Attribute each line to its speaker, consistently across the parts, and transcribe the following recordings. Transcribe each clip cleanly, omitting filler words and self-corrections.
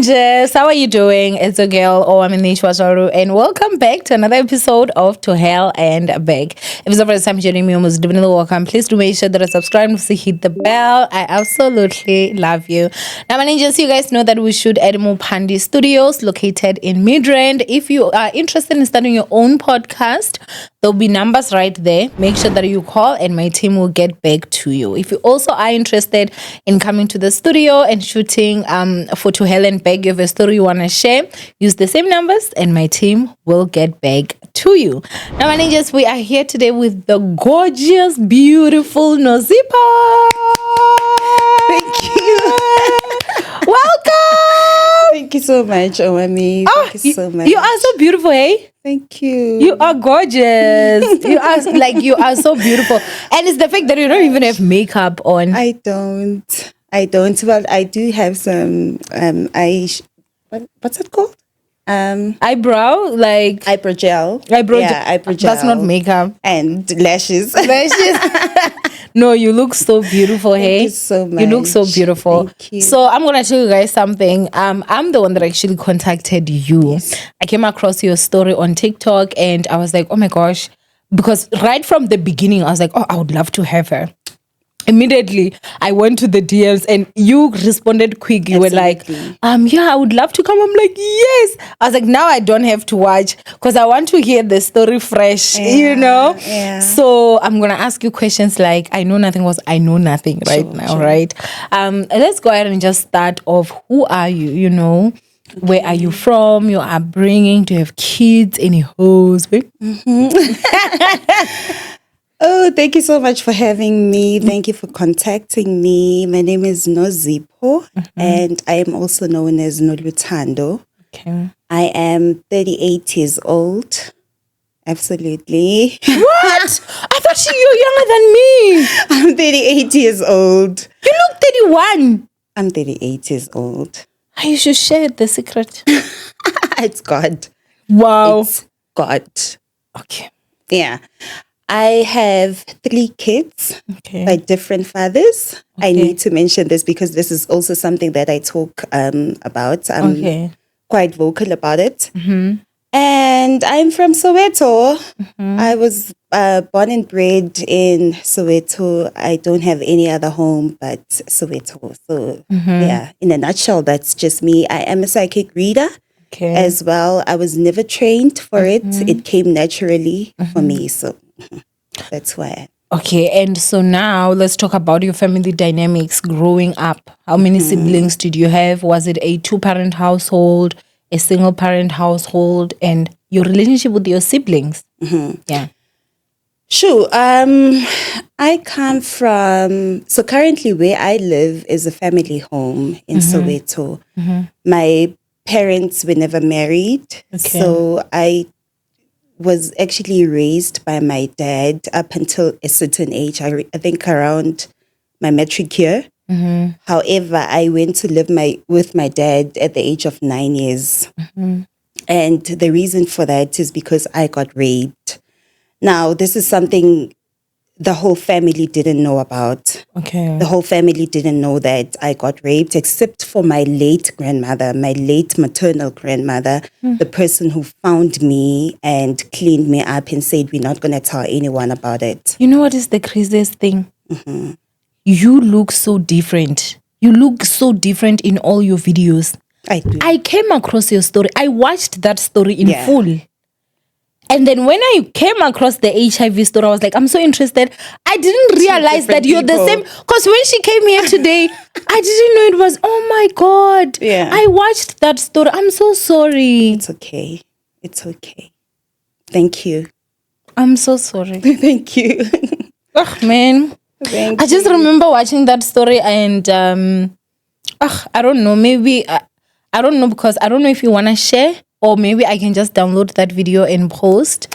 Speaker 1: ninjas, how are you doing? It's a girl, Owamie, and welcome back to another episode of To Hell and Back. If it's the first time joining me, almost definitely welcome. Please do make sure that you subscribe and hit the bell. I absolutely love you. Now, my ninjas, you guys know that we shoot at Mupandi Studios, located in Midrand. If you are interested in starting your own podcast, there'll be numbers right there. Make sure that you call and my team will get back to you. If you also are interested in coming to the studio and shooting for To Hell and Back, you have a story you want to share, use the same numbers and my team will get back to you. Now, my ninjas, we are here today with the gorgeous, beautiful Nozipa.
Speaker 2: Thank you.
Speaker 1: Welcome.
Speaker 2: Thank you so much, Owamie. Thank you so much.
Speaker 1: You are so beautiful, hey?
Speaker 2: Thank you.
Speaker 1: You are gorgeous. You are so beautiful. And it's the fact that you don't even have makeup on.
Speaker 2: I don't. Well, I do have some what's it called?
Speaker 1: Eyebrow, like
Speaker 2: Eyebrow gel.
Speaker 1: eyebrow
Speaker 2: gel.
Speaker 1: That's not makeup.
Speaker 2: And lashes.
Speaker 1: No, you look so beautiful, hey?
Speaker 2: Thank you so much.
Speaker 1: You look so beautiful.
Speaker 2: Thank you.
Speaker 1: So I'm gonna tell you guys something. I'm the one that actually contacted you.
Speaker 2: Yes.
Speaker 1: I came across your story on TikTok and I was like, oh my gosh, because right from the beginning I was like, oh, I would love to have her. Immediately I went to the DMs and you responded quick. You were like, yeah, I would love to come. I'm like, yes. I was like, now I don't have to watch because I want to hear the story fresh, you know?
Speaker 2: Yeah.
Speaker 1: So I'm gonna ask you questions like I know nothing right now,
Speaker 2: sure.
Speaker 1: right? Let's go ahead and just start off. Who are you? You know, where are you from? Your upbringing? Do you have kids? Any hoes?
Speaker 2: Oh, thank you so much for having me. Thank you for contacting me. My name is Nozipo, and I am also known as Nolutando.
Speaker 1: Okay.
Speaker 2: I am 38 years old. Absolutely.
Speaker 1: What? I thought you were younger than me.
Speaker 2: I'm 38 years old.
Speaker 1: You look 31.
Speaker 2: I'm 38 years old.
Speaker 1: You should share the secret.
Speaker 2: It's God.
Speaker 1: Wow.
Speaker 2: It's God.
Speaker 1: Okay.
Speaker 2: Yeah. I have 3 kids by different fathers. I need to mention this because this is also something that I talk about. I'm quite vocal about it. And I'm from Soweto. I was born and bred in Soweto. I don't have any other home but Soweto. So yeah, in a nutshell, that's just me. I am a psychic reader as well. I was never trained for it. It came naturally for me. So that's why.
Speaker 1: Okay, and so now let's talk about your family dynamics growing up. How many siblings did you have? Was it a 2-parent household, a single-parent household, and your relationship with your siblings? Yeah.
Speaker 2: Sure. I come from, so currently where I live is a family home in Soweto. My parents were never married. So I was actually raised by my dad up until a certain age, I think around my matric year. However, I went to live with my dad at the age of 9 years. And the reason for that is because I got raped. Now, this is something the whole family didn't know about. The whole family didn't know that I got raped, except for my late grandmother, my late maternal grandmother, the person who found me and cleaned me up and said, we're not going to tell anyone about it.
Speaker 1: You know what is the craziest thing? You look so different. You look so different in all your videos.
Speaker 2: I do.
Speaker 1: I came across your story. I watched that story in full. And then when I came across the HIV story, I was like, I'm so interested. I didn't realize that you're the same. Because when she came here today, I didn't know it was, oh my God.
Speaker 2: Yeah.
Speaker 1: I watched that story. I'm so sorry.
Speaker 2: It's okay. It's okay. Thank you.
Speaker 1: I'm so sorry.
Speaker 2: Thank you.
Speaker 1: Ugh, man.
Speaker 2: Thank
Speaker 1: I just remember watching that story and I don't know. Maybe, I don't know because I don't know if you want to share. Or maybe I can just download that video and post.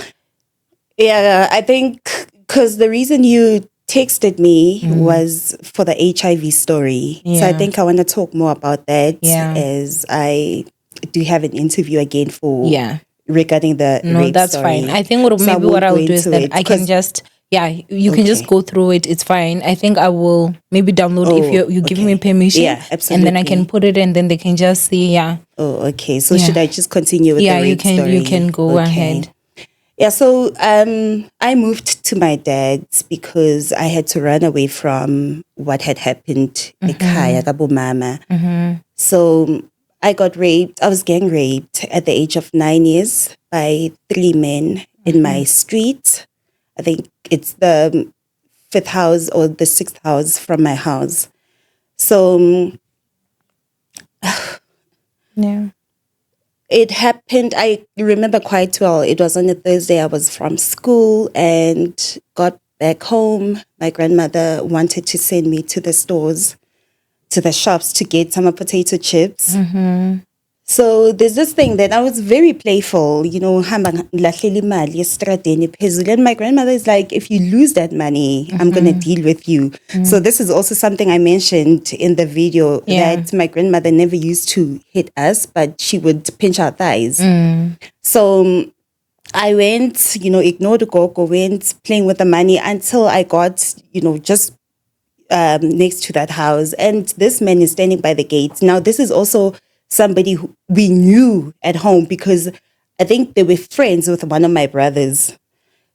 Speaker 2: Yeah, I think because the reason you texted me was for the HIV story. So I think I want to talk more about that as I do have an interview again for regarding the rape
Speaker 1: that's
Speaker 2: story.
Speaker 1: fine. I think maybe what I'll do is that I can just yeah, you can just
Speaker 2: Okay.
Speaker 1: go through it. It's fine. I think I will maybe download if
Speaker 2: Oh,
Speaker 1: you give me
Speaker 2: okay.
Speaker 1: permission.
Speaker 2: Yeah,
Speaker 1: And then I can
Speaker 2: absolutely.
Speaker 1: put it and then they can just see, yeah.
Speaker 2: Oh, okay. So should
Speaker 1: Yeah.
Speaker 2: I just continue with
Speaker 1: Yeah,
Speaker 2: the rape
Speaker 1: you can
Speaker 2: story?
Speaker 1: go
Speaker 2: Okay.
Speaker 1: ahead.
Speaker 2: Yeah, so I moved to my dad's because I had to run away from what had happened ekhaya kabomama. So I got raped. I was gang raped at the age of 9 years by 3 men in my street. I think it's the fifth house or the sixth house from my house. So
Speaker 1: Yeah.
Speaker 2: it happened, I remember quite well. It was on a Thursday. I was from school and got back home. My grandmother wanted to send me to the stores, to the shops to get some potato chips. So there's this thing that I was very playful, hamba ngilahlele imali estradeni phezulu. And my grandmother is like, if you lose that money, I'm going to deal with you. So this is also something I mentioned in the video, that my grandmother never used to hit us, but she would pinch our thighs. So I went, ignored Gogo, went playing with the money until I got, just next to that house. And this man is standing by the gate. Now, this is also somebody who we knew at home because I think they were friends with one of my brothers.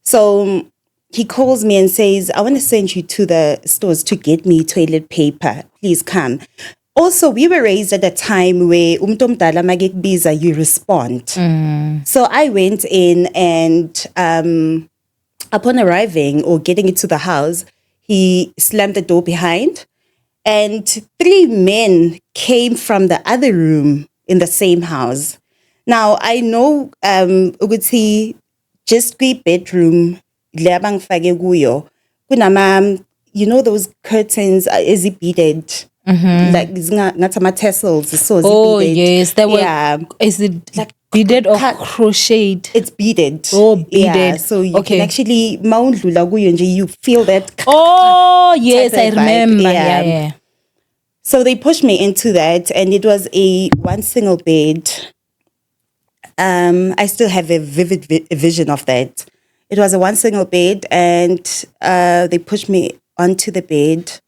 Speaker 2: So he calls me and says, I want to send you to the stores to get me toilet paper. Please come. Also, we were raised at a time where umtomdala magekbiza, you respond. So I went in and upon arriving or getting into the house, he slammed the door behind and 3 men came from the other room in the same house. Now, I know ukuthi just kwi-bedroom le abangifake kuyo kunama, those curtains beaded, like ngathi ama-tassels, so
Speaker 1: Oh
Speaker 2: beaded.
Speaker 1: yes, that was.
Speaker 2: Yeah,
Speaker 1: Is it like beaded or crocheted?
Speaker 2: it's beaded.
Speaker 1: Oh, beaded.
Speaker 2: Yeah, so you
Speaker 1: Okay.
Speaker 2: can actually mawundlula kuyo nje, you feel that.
Speaker 1: Oh yes,
Speaker 2: type
Speaker 1: I
Speaker 2: of vibe.
Speaker 1: remember.
Speaker 2: Yeah.
Speaker 1: Yeah.
Speaker 2: So they pushed me into that, and it was a one single bed. I still have a vivid vision of that. It was a one single bed, and they pushed me onto the bed,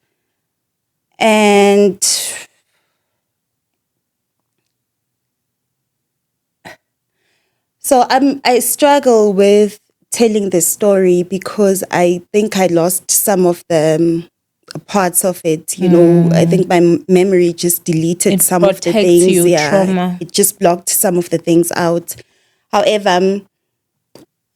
Speaker 2: and so I struggle with telling this story because I think I lost some of the parts of it. I think my memory just deleted
Speaker 1: It
Speaker 2: some of the
Speaker 1: protects
Speaker 2: things.
Speaker 1: you,
Speaker 2: Yeah,
Speaker 1: trauma.
Speaker 2: it just blocked some of the things out. However,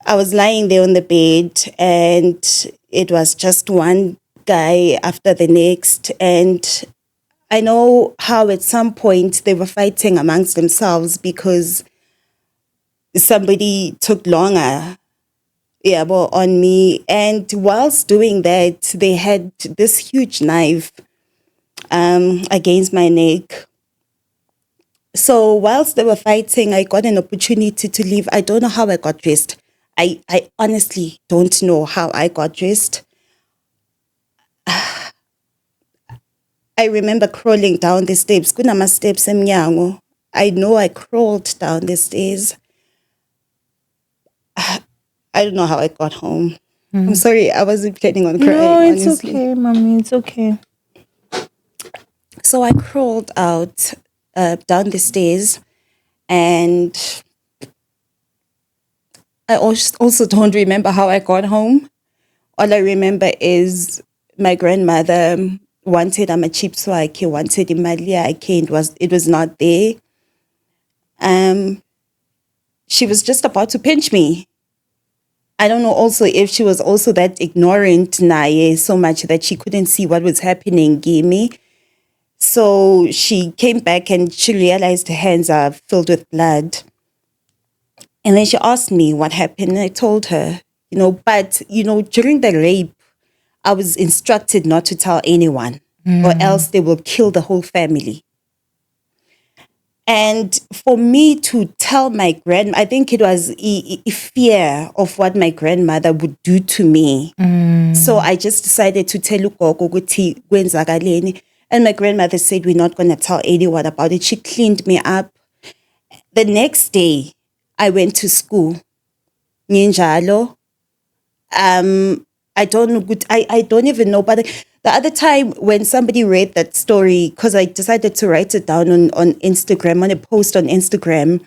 Speaker 2: I was lying there on the bed and it was just one guy after the next. And I know how at some point they were fighting amongst themselves because somebody took longer, on me. And whilst doing that, they had this huge knife against my neck. So whilst they were fighting, I got an opportunity to leave. I don't know how I got dressed. I honestly don't know how I got dressed. I remember crawling down the steps. Kunama steps emnyango. I know I crawled down the stairs. I don't know how I got home. I'm sorry, I wasn't planning on crying.
Speaker 1: No, it's
Speaker 2: honestly.
Speaker 1: okay, mommy. It's okay.
Speaker 2: So I crawled out down the stairs, and I also don't remember how I got home. All I remember is my grandmother wanted chips wakhe, wanted imali yakhe. It was not there. She was just about to pinch me. I don't know also if she was also that ignorant naye so much that she couldn't see what was happening, Gimme. So she came back and she realized her hands are filled with blood. And then she asked me what happened. And I told her, but, during the rape, I was instructed not to tell anyone or else they will kill the whole family. And for me to tell my I think it was a fear of what my grandmother would do to me. So I just decided to tell ugogo ukuthi kwenzakaleni. And my grandmother said, we're not going to tell anyone about it. She cleaned me up. The next day, I went to school. Ninjalo. I don't know. I don't even know. But the other time when somebody read that story, because I decided to write it down on Instagram, on a post on Instagram,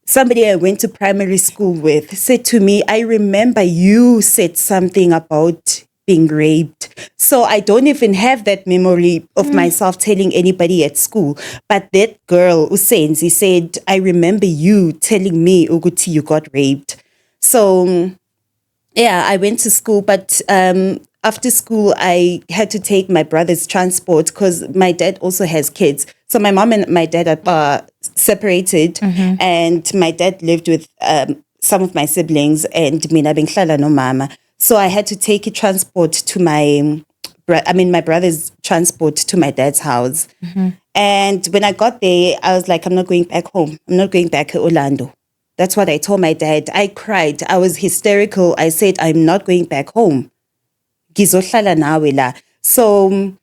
Speaker 2: somebody I went to primary school with said to me, I remember you said something about being raped. So I don't even have that memory of myself telling anybody at school. But that girl, Usenzi, said, I remember you telling me, Uguti, you got raped. So yeah, I went to school, but after school, I had to take my brother's transport because my dad also has kids. So my mom and my dad are separated, and my dad lived with some of my siblings, and mina bengihlala no mama. So I had to take a transport to my brother's transport to my dad's house. And when I got there, I was like, I'm not going back home. I'm not going back to Orlando. That's what I told my dad. I cried. I was hysterical. I said, I'm not going back home. Gizohlala nawe la. So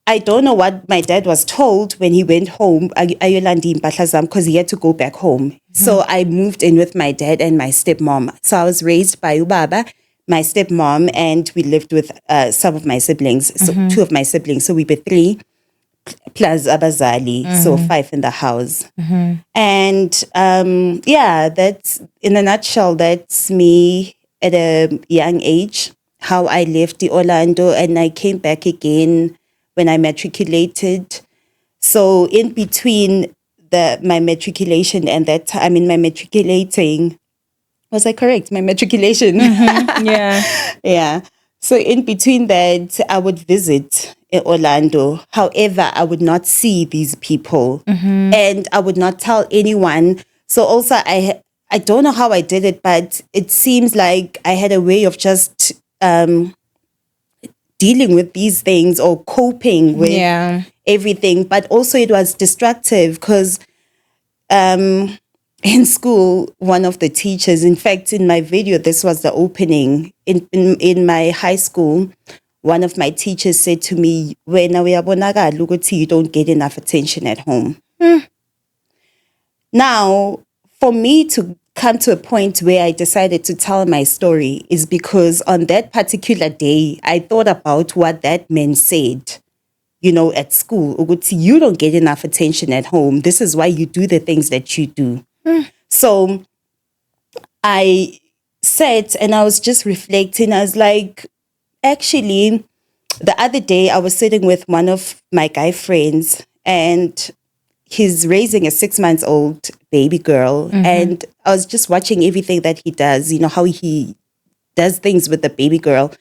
Speaker 2: I don't know what my dad was told when he went home, because he had to go back home. So I moved in with my dad and my stepmom. So I was raised by Ubaba, my stepmom, and we lived with some of my siblings, so two of my siblings. So we were three plus abazali, so five in the house. And yeah, that's in a nutshell, that's me at a young age, how I left the Orlando and I came back again when I matriculated. So in between my matriculation and that time, my matriculating, was I correct? My matriculation.
Speaker 1: Yeah.
Speaker 2: Yeah. So in between that, I would visit Orlando. However, I would not see these people and I would not tell anyone. So also I don't know how I did it, but it seems like I had a way of just dealing with these things or coping with everything. But also it was destructive because in school, one of the teachers, in fact, in my video, this was the opening. In my high school, one of my teachers said to me, you don't get enough attention at home. Now, for me to come to a point where I decided to tell my story is because on that particular day, I thought about what that man said, at school. You don't get enough attention at home. This is why you do the things that you do. So I sat and I was just reflecting. I was like, actually, the other day I was sitting with one of my guy friends and he's raising a 6-month-old baby girl. And I was just watching everything that he does, how he does things with the baby girl.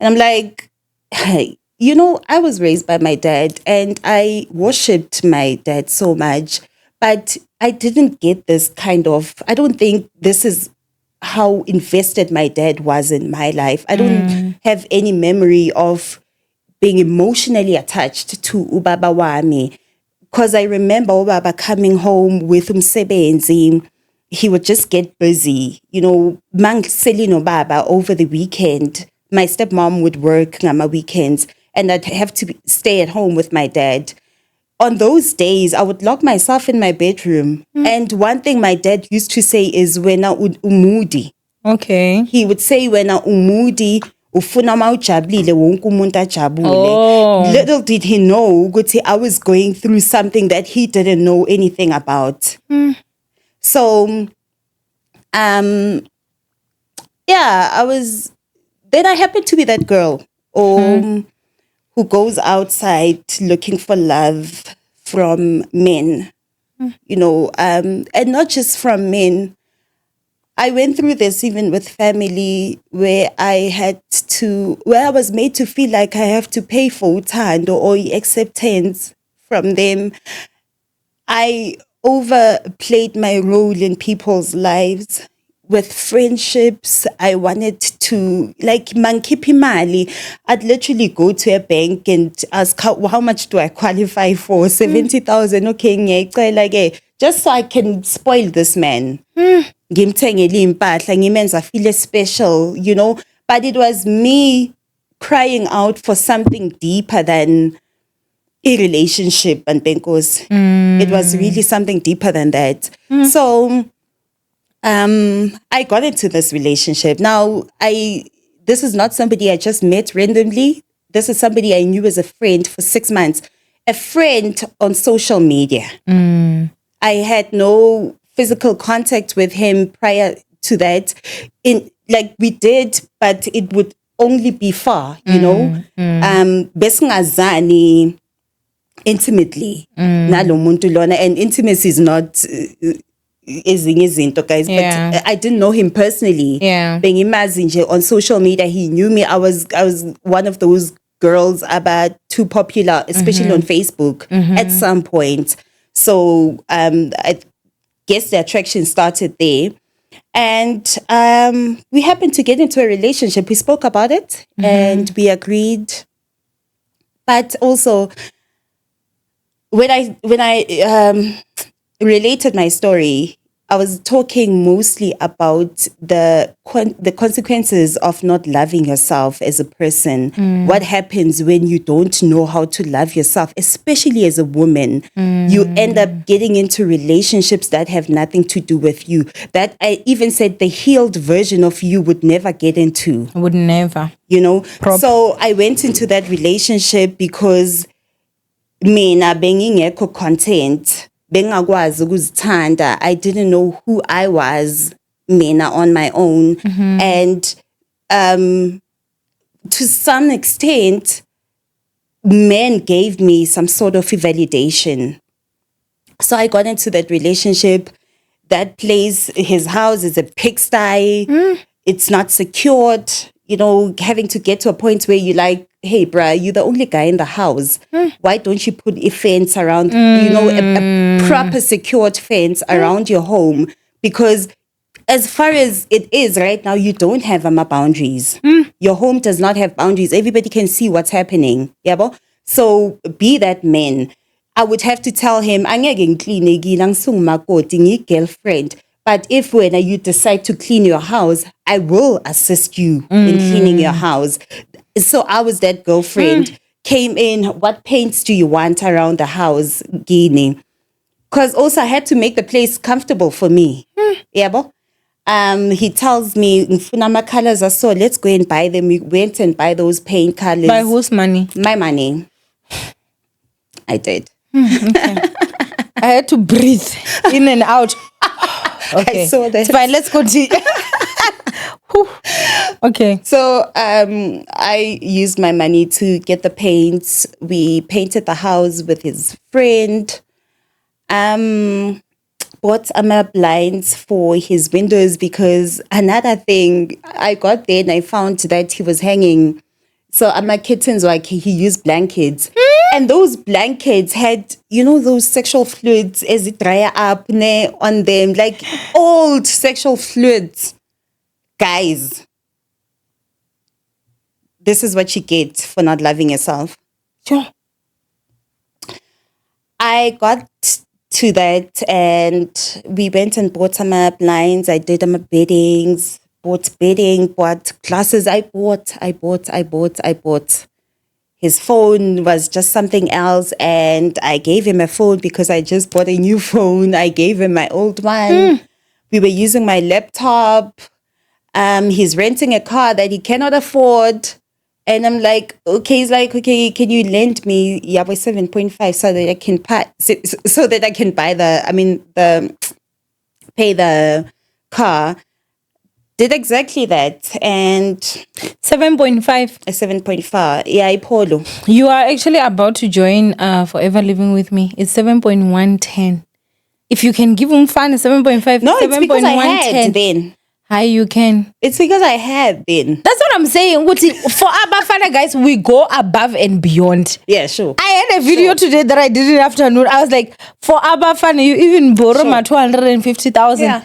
Speaker 2: And I'm like, hey, I was raised by my dad and I worshipped my dad so much, but I didn't get this I don't think this is how invested my dad was in my life. I don't have any memory of being emotionally attached to Ubaba Owamie. Because I remember Ubaba coming home with umsebenzi. He would just get busy. Mangiselino Baba over the weekend. My stepmom would work on my weekends and I'd have to stay at home with my dad. On those days, I would lock myself in my bedroom. And one thing my dad used to say is, wena umudi.
Speaker 1: Okay.
Speaker 2: He would say, wena umudi, ufuna mawujabulile wonke umuntu ajabule.
Speaker 1: Oh.
Speaker 2: Little did he know ukuthi I was going through something that he didn't know anything about. So, yeah, then I happened to be that girl who goes outside looking for love from men, and not just from men. I went through this even with family where I was made to feel like I have to pay for uthando or acceptance from them. I overplayed my role in people's lives. With friendships, I wanted to, like, mankipi mali. I'd literally go to a bank and ask, how much do I qualify for? 70,000, okay, just so I can spoil this man. Ngimthengele impahla, ngimenza feel special, But it was me crying out for something deeper than a relationship, and Benkos. It was really something deeper than that. So I got into this relationship. Now, the this is not somebody I just met randomly. This is somebody I knew as a friend for 6 months. A friend on social media. I had no physical contact with him prior to that. We did, but it would only be far, you know. Besingazani intimately. Nalo muntu lona, and intimacy is not ezinye izinto, guys.
Speaker 1: Yeah.
Speaker 2: But I didn't know him personally.
Speaker 1: Yeah.
Speaker 2: Bengimazi nje on social media, he knew me. I was one of those girls about too popular, especially on Facebook at some point. So I guess the attraction started there. And we happened to get into a relationship. We spoke about it and we agreed. But also, when I related my story, I was talking mostly about the consequences of not loving yourself as a person. What happens when you don't know how to love yourself, especially as a woman? You end up getting into relationships that have nothing to do with you. That I even said the healed version of you would never get into.
Speaker 1: Would never.
Speaker 2: You know? So I went into that relationship because mina bengingekho content. Bengakwazi ukuzithanda. I didn't know who I was, mina, on my own. And to some extent, men gave me some sort of validation. So I got into that relationship. That place, his house is a pigsty. It's not secured. You know, having to get to a point where you're like, hey, bruh, you're the only guy in the house. Why don't you put a fence around, you know, a proper secured fence around your home? Because as far as it is right now, you don't have boundaries. Your home does not have boundaries. Everybody can see what's happening. Yeah, so be that man. I would have to tell him, girlfriend. But if when you decide to clean your house, I will assist you in cleaning your house. So I was that girlfriend. Came in, what paints do you want around the house, Guinea? Because also I had to make the place comfortable for me. Yeah, he tells me, Funama colors are so, let's go and buy them. We went and buy those paint colors.
Speaker 1: By whose money?
Speaker 2: My money. I did.
Speaker 1: Okay. I had to breathe in and out. Okay.
Speaker 2: I saw that.
Speaker 1: It's fine, let's continue. Okay.
Speaker 2: So I used my money to get the paints. We painted the house with his friend. Bought blinds for his windows because another thing, I got there and I found that he was hanging. So my kittens, like he used blankets. And those blankets had, you know, those sexual fluids as it dry up on them, like old sexual fluids. Guys, this is what you get for not loving yourself.
Speaker 1: Sure.
Speaker 2: I got to that and we went and bought some blinds. I did my beddings, bought bedding, bought glasses. I bought. His phone was just something else and I gave him a phone because I just bought a new phone. I gave him my old one. We were using my laptop. He's renting a car that he cannot afford. And I'm like, okay, he's like, okay, can you lend me 7.5 so that I can pay the car. Did exactly that. And
Speaker 1: 7.5.
Speaker 2: 7.5. Yeah, Polo.
Speaker 1: You are actually about to join Forever Living With Me. It's 7.110. If you can give him fun, 7.5.
Speaker 2: No, it's because I had then.
Speaker 1: Hi, you can.
Speaker 2: It's because I had then.
Speaker 1: That's what I'm saying. For Abafana guys, we go above and beyond.
Speaker 2: Yeah, sure.
Speaker 1: I had a video today that I did in the afternoon. I was like, for Abafana, you even borrow my 250,000.
Speaker 2: Yeah.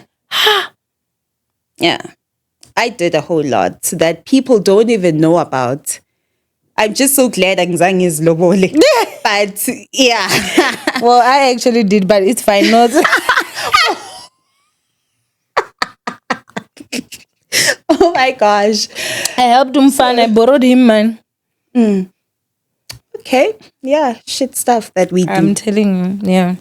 Speaker 2: Yeah. I did a whole lot that people don't even know about. I'm just so glad Angzang is lobole. But yeah.
Speaker 1: Well, I actually did, but it's fine. Not.
Speaker 2: Oh my gosh.
Speaker 1: I helped him fund. I borrowed him, man.
Speaker 2: Okay. Yeah. Shit stuff that we do.
Speaker 1: I'm telling you. Yeah.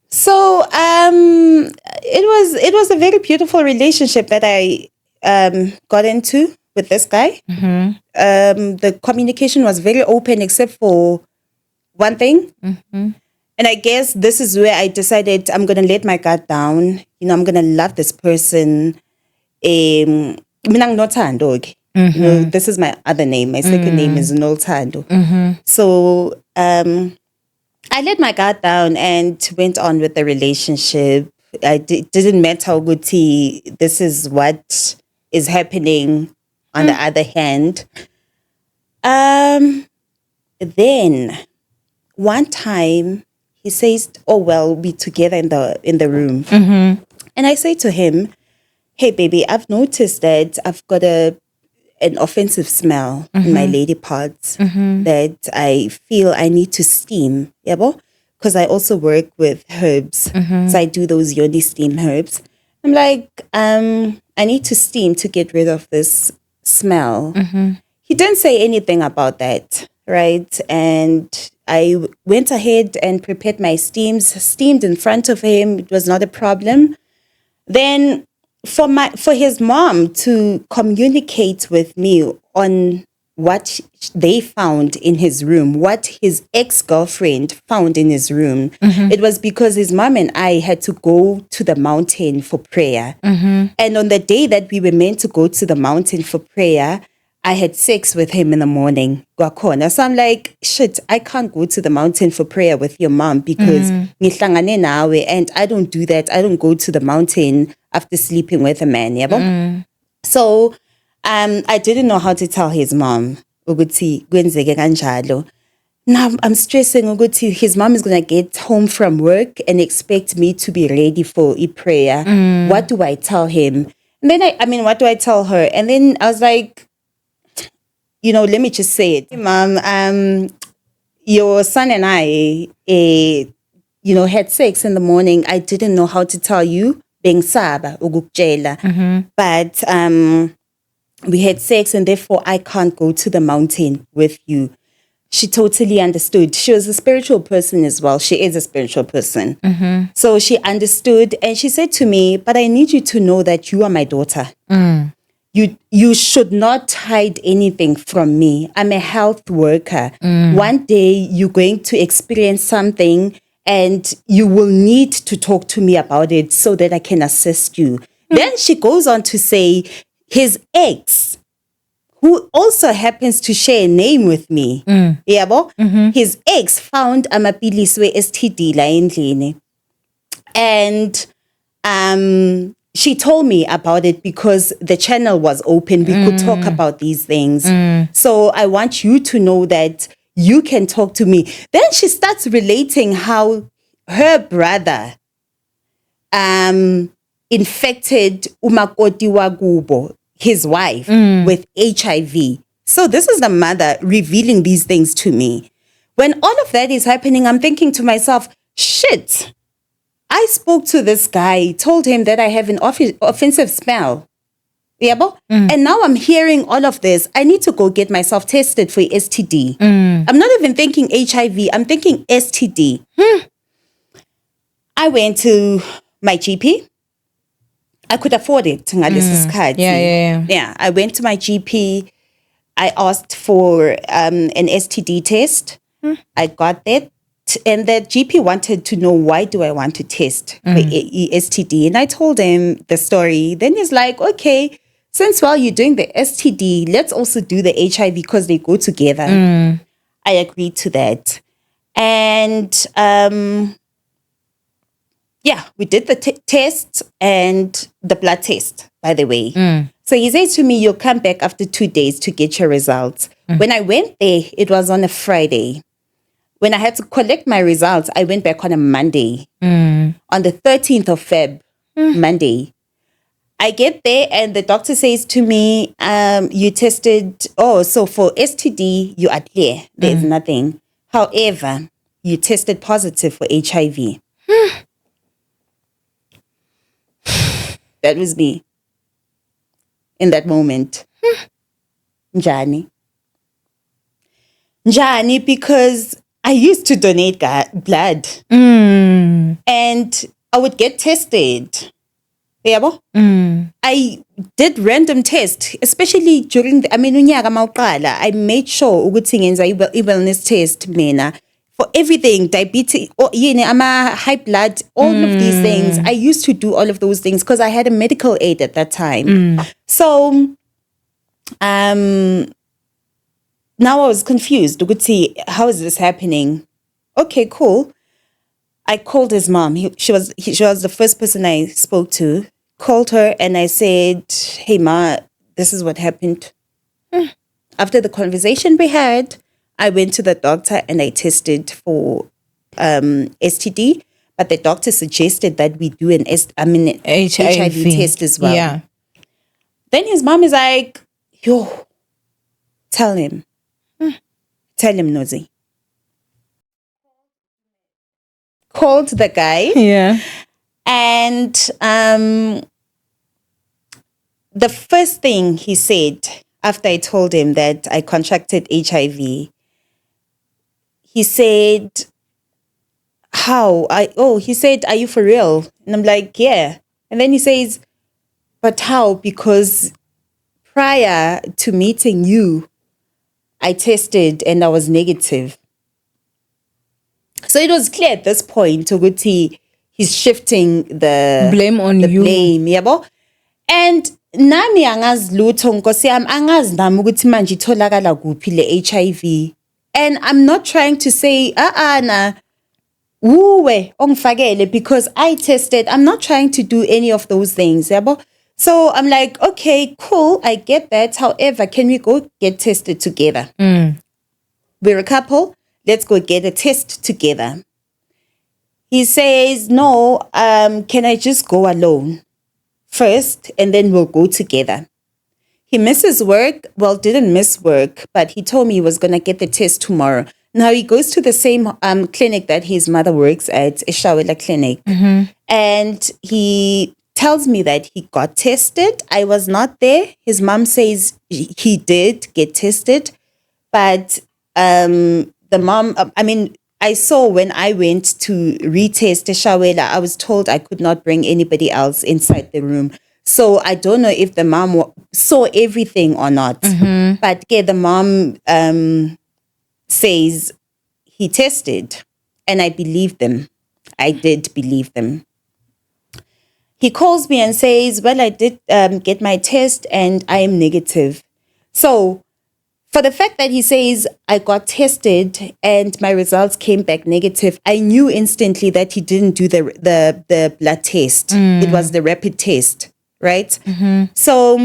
Speaker 2: So it was a very beautiful relationship that I got into. with this guy. The communication was very open except for one thing. And I guess this is where I decided I'm going to let my guard down. You know, I'm going to love this person. Mina nginothando-ke. You know, this is my other name. My second name is Nolthando. So I let my guard down and went on with the relationship. Didn't matter ukuthi this is what is happening on the other hand. Then one time he says, "Oh well, we're together in the room," and I say to him, "Hey baby, I've noticed that I've got an offensive smell in my lady parts that I feel I need to steam, yabo? Because I also work with herbs, so I do those yoni steam herbs. I'm like, I need to steam to get rid of this smell." He didn't say anything about that, right? And I went ahead and prepared my steamed in front of him. It was not a problem. Then for his mom to communicate with me on what they found in his room, what his ex-girlfriend found in his room, it was because his mom and I had to go to the mountain for prayer. And on the day that we were meant to go to the mountain for prayer, I had sex with him in the morning. So I'm like, shit, I can't go to the mountain for prayer with your mom because ngihlangane nawe, and I don't do that. I don't go to the mountain after sleeping with a man. Yabo? So I didn't know how to tell his mom ukuthi kwenzeke kanjalo. Now I'm stressing ukuthi his mom is going to get home from work and expect me to be ready for a prayer. What do I tell him? And then I mean, what do I tell her? And then I was like, you know, let me just say it. Mom, your son and I, you know, had sex in the morning. I didn't know how to tell you. Bengsaba, ukukutshela. But we had sex and therefore I can't go to the mountain with you. She totally understood. She was a spiritual person as well. She is a spiritual person. So she understood and she said to me, but I need you to know that you are my daughter. You should not hide anything from me. I'm a health worker. One day you're going to experience something and you will need to talk to me about it so that I can assist you. Then she goes on to say his ex, who also happens to share a name with me, his ex found amapilisi we-STD la endlini. And she told me about it because the channel was open. We could talk about these things. So I want you to know that you can talk to me. Then she starts relating how her brother infected umakoti wakubo, his wife, with HIV. So this is the mother revealing these things to me. When all of that is happening, I'm thinking to myself, shit, I spoke to this guy, told him that I have an offensive smell. And now I'm hearing all of this. I need to go get myself tested for STD. I'm not even thinking HIV. I'm thinking STD. I went to my GP. I could afford it. Yeah, I went to my GP. I asked for an STD test. I got that. And the GP wanted to know, why do I want to test for STD? And I told him the story. Then he's like, okay, since while you're doing the STD, let's also do the HIV because they go together. I agreed to that. And yeah, we did the test and the blood test, by the way. So he said to me, you'll come back after 2 days to get your results. When I went there, it was on a Friday. When I had to collect my results, I went back on a Monday. On the 13th of Feb, Monday. I get there and the doctor says to me, you tested, so for STD, you are clear. There's nothing. However, you tested positive for HIV. That was me. In that moment. Njani, because I used to donate blood. And I would get tested. Yabo? I did random tests, especially during unyaka mawuqala. I made sure ukuthi ngenza i-wellness test mina for everything, diabetes, or high blood, all of these things. I used to do all of those things because I had a medical aid at that time. So, now I was confused. Ukuthi, how is this happening? Okay, cool. I called his mom. She was the first person I spoke to. Called her and I said, "Hey ma, this is what happened." After the conversation we had, I went to the doctor and I tested for STD, but the doctor suggested that we do an HIV test as well.
Speaker 1: Yeah.
Speaker 2: Then his mom is like, "Yo, tell him, Nozi." Called the guy.
Speaker 1: Yeah.
Speaker 2: And the first thing he said after I told him that I contracted HIV, he said, he said, "Are you for real?" And I'm like, "Yeah." And then he says, "But how? Because prior to meeting you, I tested and I was negative." So it was clear at this point, Toguti, he's shifting the
Speaker 1: blame on you.
Speaker 2: Blame, yabo. And nami angazi lutho nkosi yami, angazi nami ukuthi manje itholakala kuphi le HIV. And I'm not trying to say na uwe ongifakele because I tested. I'm not trying to do any of those things, yabo. So I'm like, okay, cool, I get that. However, can we go get tested together? We're a couple. Let's go get a test together. He says, "No, can I just go alone first and then we'll go together?" He misses work. Well, didn't miss work, but he told me he was going to get the test tomorrow. Now he goes to the same clinic that his mother works at, Eshawela Clinic. And he tells me that he got tested. I was not there. His mom says he did get tested, but the mom, I saw when I went to retest Eshawela, I was told I could not bring anybody else inside the room. So I don't know if the mom saw everything or not. But the mom says he tested, and I believed them. I did believe them. He calls me and says, "Well, I did get my test and I am negative." So for the fact that he says I got tested and my results came back negative, I knew instantly that he didn't do the blood test. It was the rapid test, right? So,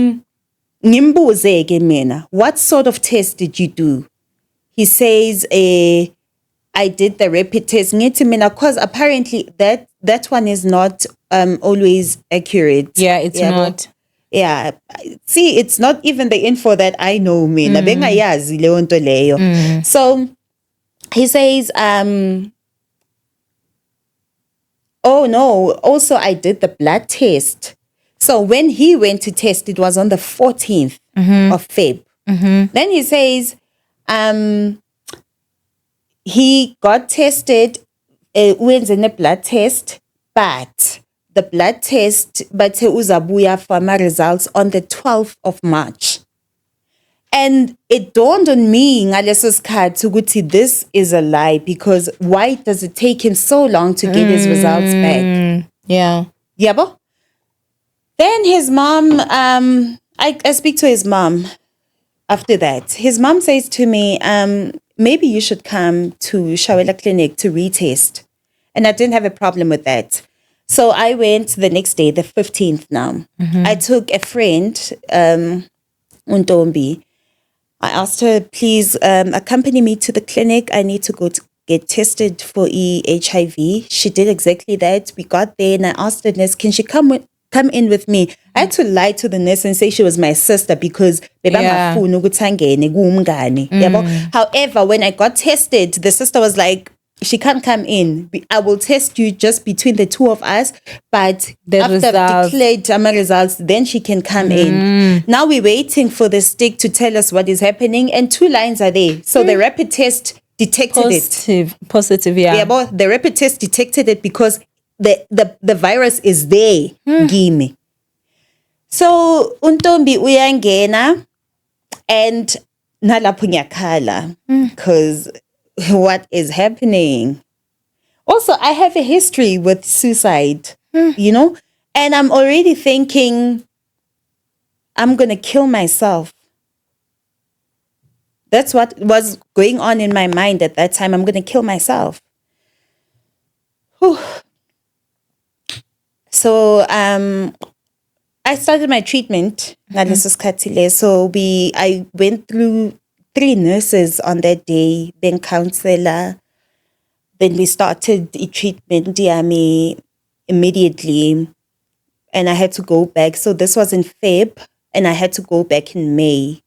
Speaker 2: ngimbuze ke mina, "What sort of test did you do?" He says, "I did the rapid test." Ngithi mina, because apparently that one is not always accurate.
Speaker 1: Yeah, it's not.
Speaker 2: Yeah, see, it's not even the info that I know, mina bengayazi leyo nto leyo. So he says, "Oh no, also I did the blood test." So when he went to test, it was on the 14th of Feb. Then he says, he got tested, went in a blood test, but the blood test, but uzabuya for my results on the 12th of March. And it dawned on me, ngaleso sikhathi ukuthi this is a lie, because why does it take him so long to get his results back?
Speaker 1: Yeah.
Speaker 2: Yabo? Then his mom, I speak to his mom after that. His mom says to me, "Maybe you should come to Shawela Clinic to retest." And I didn't have a problem with that. So I went the next day, the 15th now. I took a friend, Untombi. I asked her, "Please accompany me to the clinic. I need to go to get tested for HIV." She did exactly that. We got there and I asked the nurse, "Can she come in with me?" I had to lie to the nurse and say she was my sister because however, when I got tested, the sister was like, "She can't come in. I will test you just between the two of us, but after I've declared my results, then she can come in." Now we're waiting for the stick to tell us what is happening, and 2 lines are there. So the rapid test detected
Speaker 1: Positive, yeah.
Speaker 2: The rapid test detected it because the virus is there, gimme. So untombi uyangena and nalapho ngiyakhala because what is happening? Also, I have a history with suicide, you know, and I'm already thinking I'm going to kill myself. That's what was going on in my mind at that time. I'm going to kill myself. Whew. So I started my treatment. So I went through 3 nurses on that day, then counselor. Then we started the treatment Owamie immediately, and I had to go back. So this was in Feb, and I had to go back in May.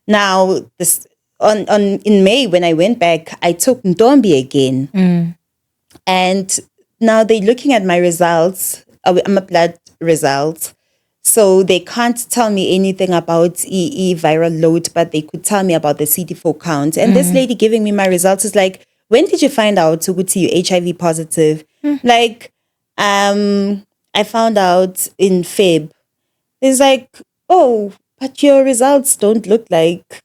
Speaker 2: Now this on in May when I went back, I took Ndombi again, and now they're looking at my results. I'm a blood results. So they can't tell me anything about EE viral load, but they could tell me about the CD4 count. And this lady giving me my results is like, when did you find out to you HIV positive? Like, I found out in Feb. It's like, oh, but your results don't look like,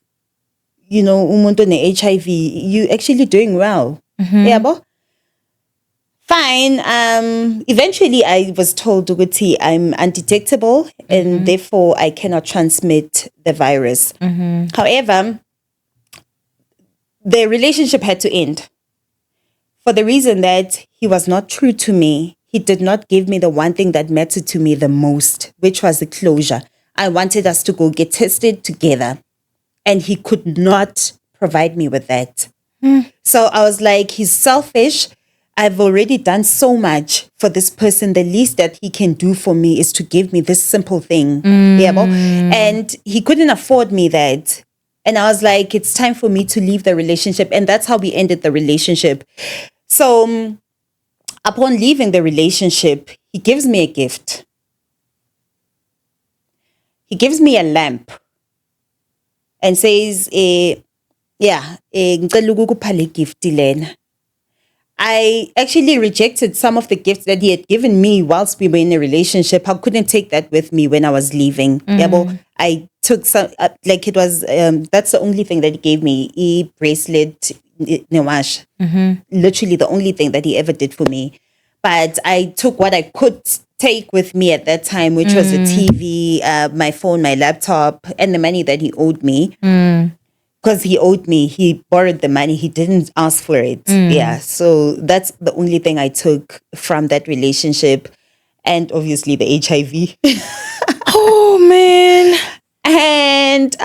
Speaker 2: you know, umuntu ne HIV. You actually doing well. Yeah, bo? Fine. Eventually, I was told ukuthi I'm undetectable and therefore I cannot transmit the virus. However, the relationship had to end for the reason that he was not true to me. He did not give me the one thing that mattered to me the most, which was the closure. I wanted us to go get tested together, and he could not provide me with that. So I was like, he's selfish. I've already done so much for this person. The least that he can do for me is to give me this simple thing. Yeah, and he couldn't afford me that. And I was like, it's time for me to leave the relationship. And that's how we ended the relationship. So upon leaving the relationship, he gives me a gift. He gives me a lamp and says, ngicela ukukupha le gift lena. I actually rejected some of the gifts that he had given me whilst we were in a relationship. I couldn't take that with me when I was leaving. I took some, like it was, that's the only thing that he gave me. Bracelet, Newash. Literally the only thing that he ever did for me. But I took what I could take with me at that time, which was the TV, my phone, my laptop, and the money that he owed me. Because he owed me, he borrowed the money, he didn't ask for it. Yeah, so that's the only thing I took from that relationship. And obviously the HIV.
Speaker 1: Oh, man.
Speaker 2: And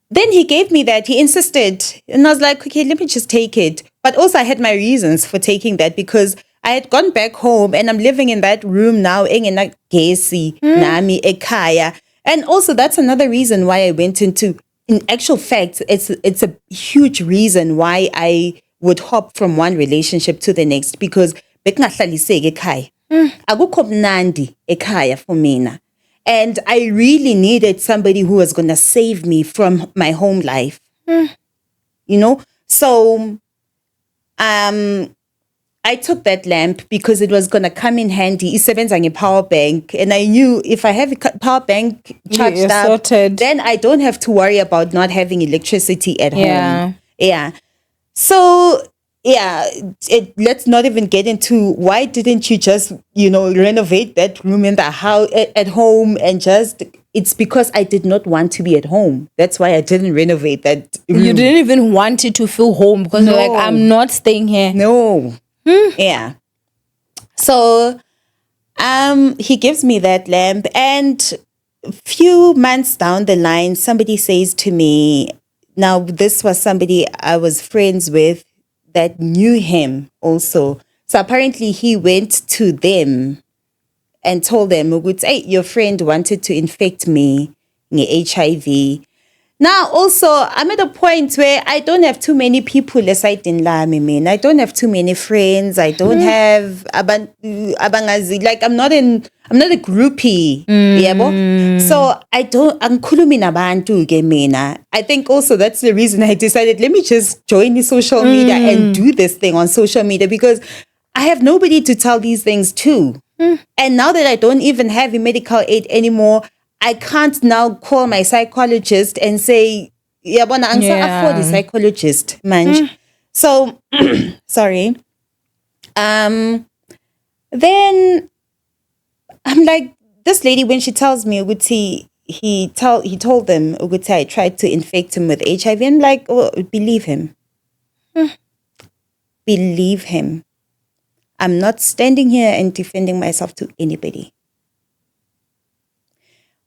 Speaker 2: then he gave me that, he insisted. And I was like, okay, let me just take it. But also I had my reasons for taking that because I had gone back home and I'm living in that room now, engena gesi, nami ekaya. And also, that's another reason why I went into, in actual fact, it's a huge reason why I would hop from one relationship to the next because bekungahlaliseki ekhaya. Akukho mnandi ekhaya for mina. And I really needed somebody who was going to save me from my home life. You know? So, I took that lamp because it was going to come in handy. Isebenza nge-power bank. And I knew if I have a power bank charged up,
Speaker 1: sorted.
Speaker 2: then I don't have to worry about not having electricity at
Speaker 1: Yeah.
Speaker 2: home. Yeah. So, yeah, let's not even get into why didn't you just, you know, renovate that room in the house at home and just... It's because I did not want to be at home. That's why I didn't renovate that room.
Speaker 1: You didn't even want it to feel home because you're like, I'm not staying here.
Speaker 2: No. Yeah. So he gives me that lamp, and a few months down the line, somebody says to me, now this was somebody I was friends with that knew him also. So apparently he went to them and told them, hey, your friend wanted to infect me with HIV. Now, also, I'm at a point where I don't have too many people aside in Owamie. I don't have too many friends. I don't have abangazi. Like I'm not a groupie. Yabo? So I'm kulumi nabantu ke mina. I think also that's the reason I decided let me just join the social media and do this thing on social media because I have nobody to tell these things to. And now that I don't even have a medical aid anymore, I can't now call my psychologist and say, yabona angisa afford a psychologist, man. So sorry. Then I'm like, this lady, when she tells me, Uguti, he told them, Uguti, I tried to infect him with HIV. I'm like, oh, believe him. Believe him. I'm not standing here and defending myself to anybody.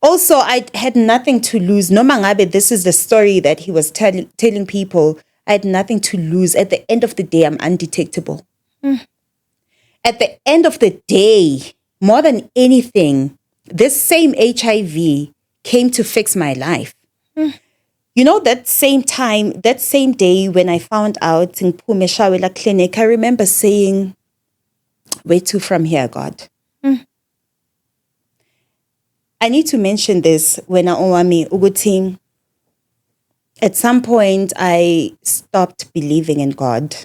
Speaker 2: Also, I had nothing to lose. No mangabe, this is the story that he was telling people. I had nothing to lose. At the end of the day, I'm undetectable. At the end of the day, more than anything, this same HIV came to fix my life. You know, that same time, that same day when I found out in Pumeshawela Clinic, I remember saying, where to from here, God? I need to mention this when Owamie Uguting. At some point, I stopped believing in God.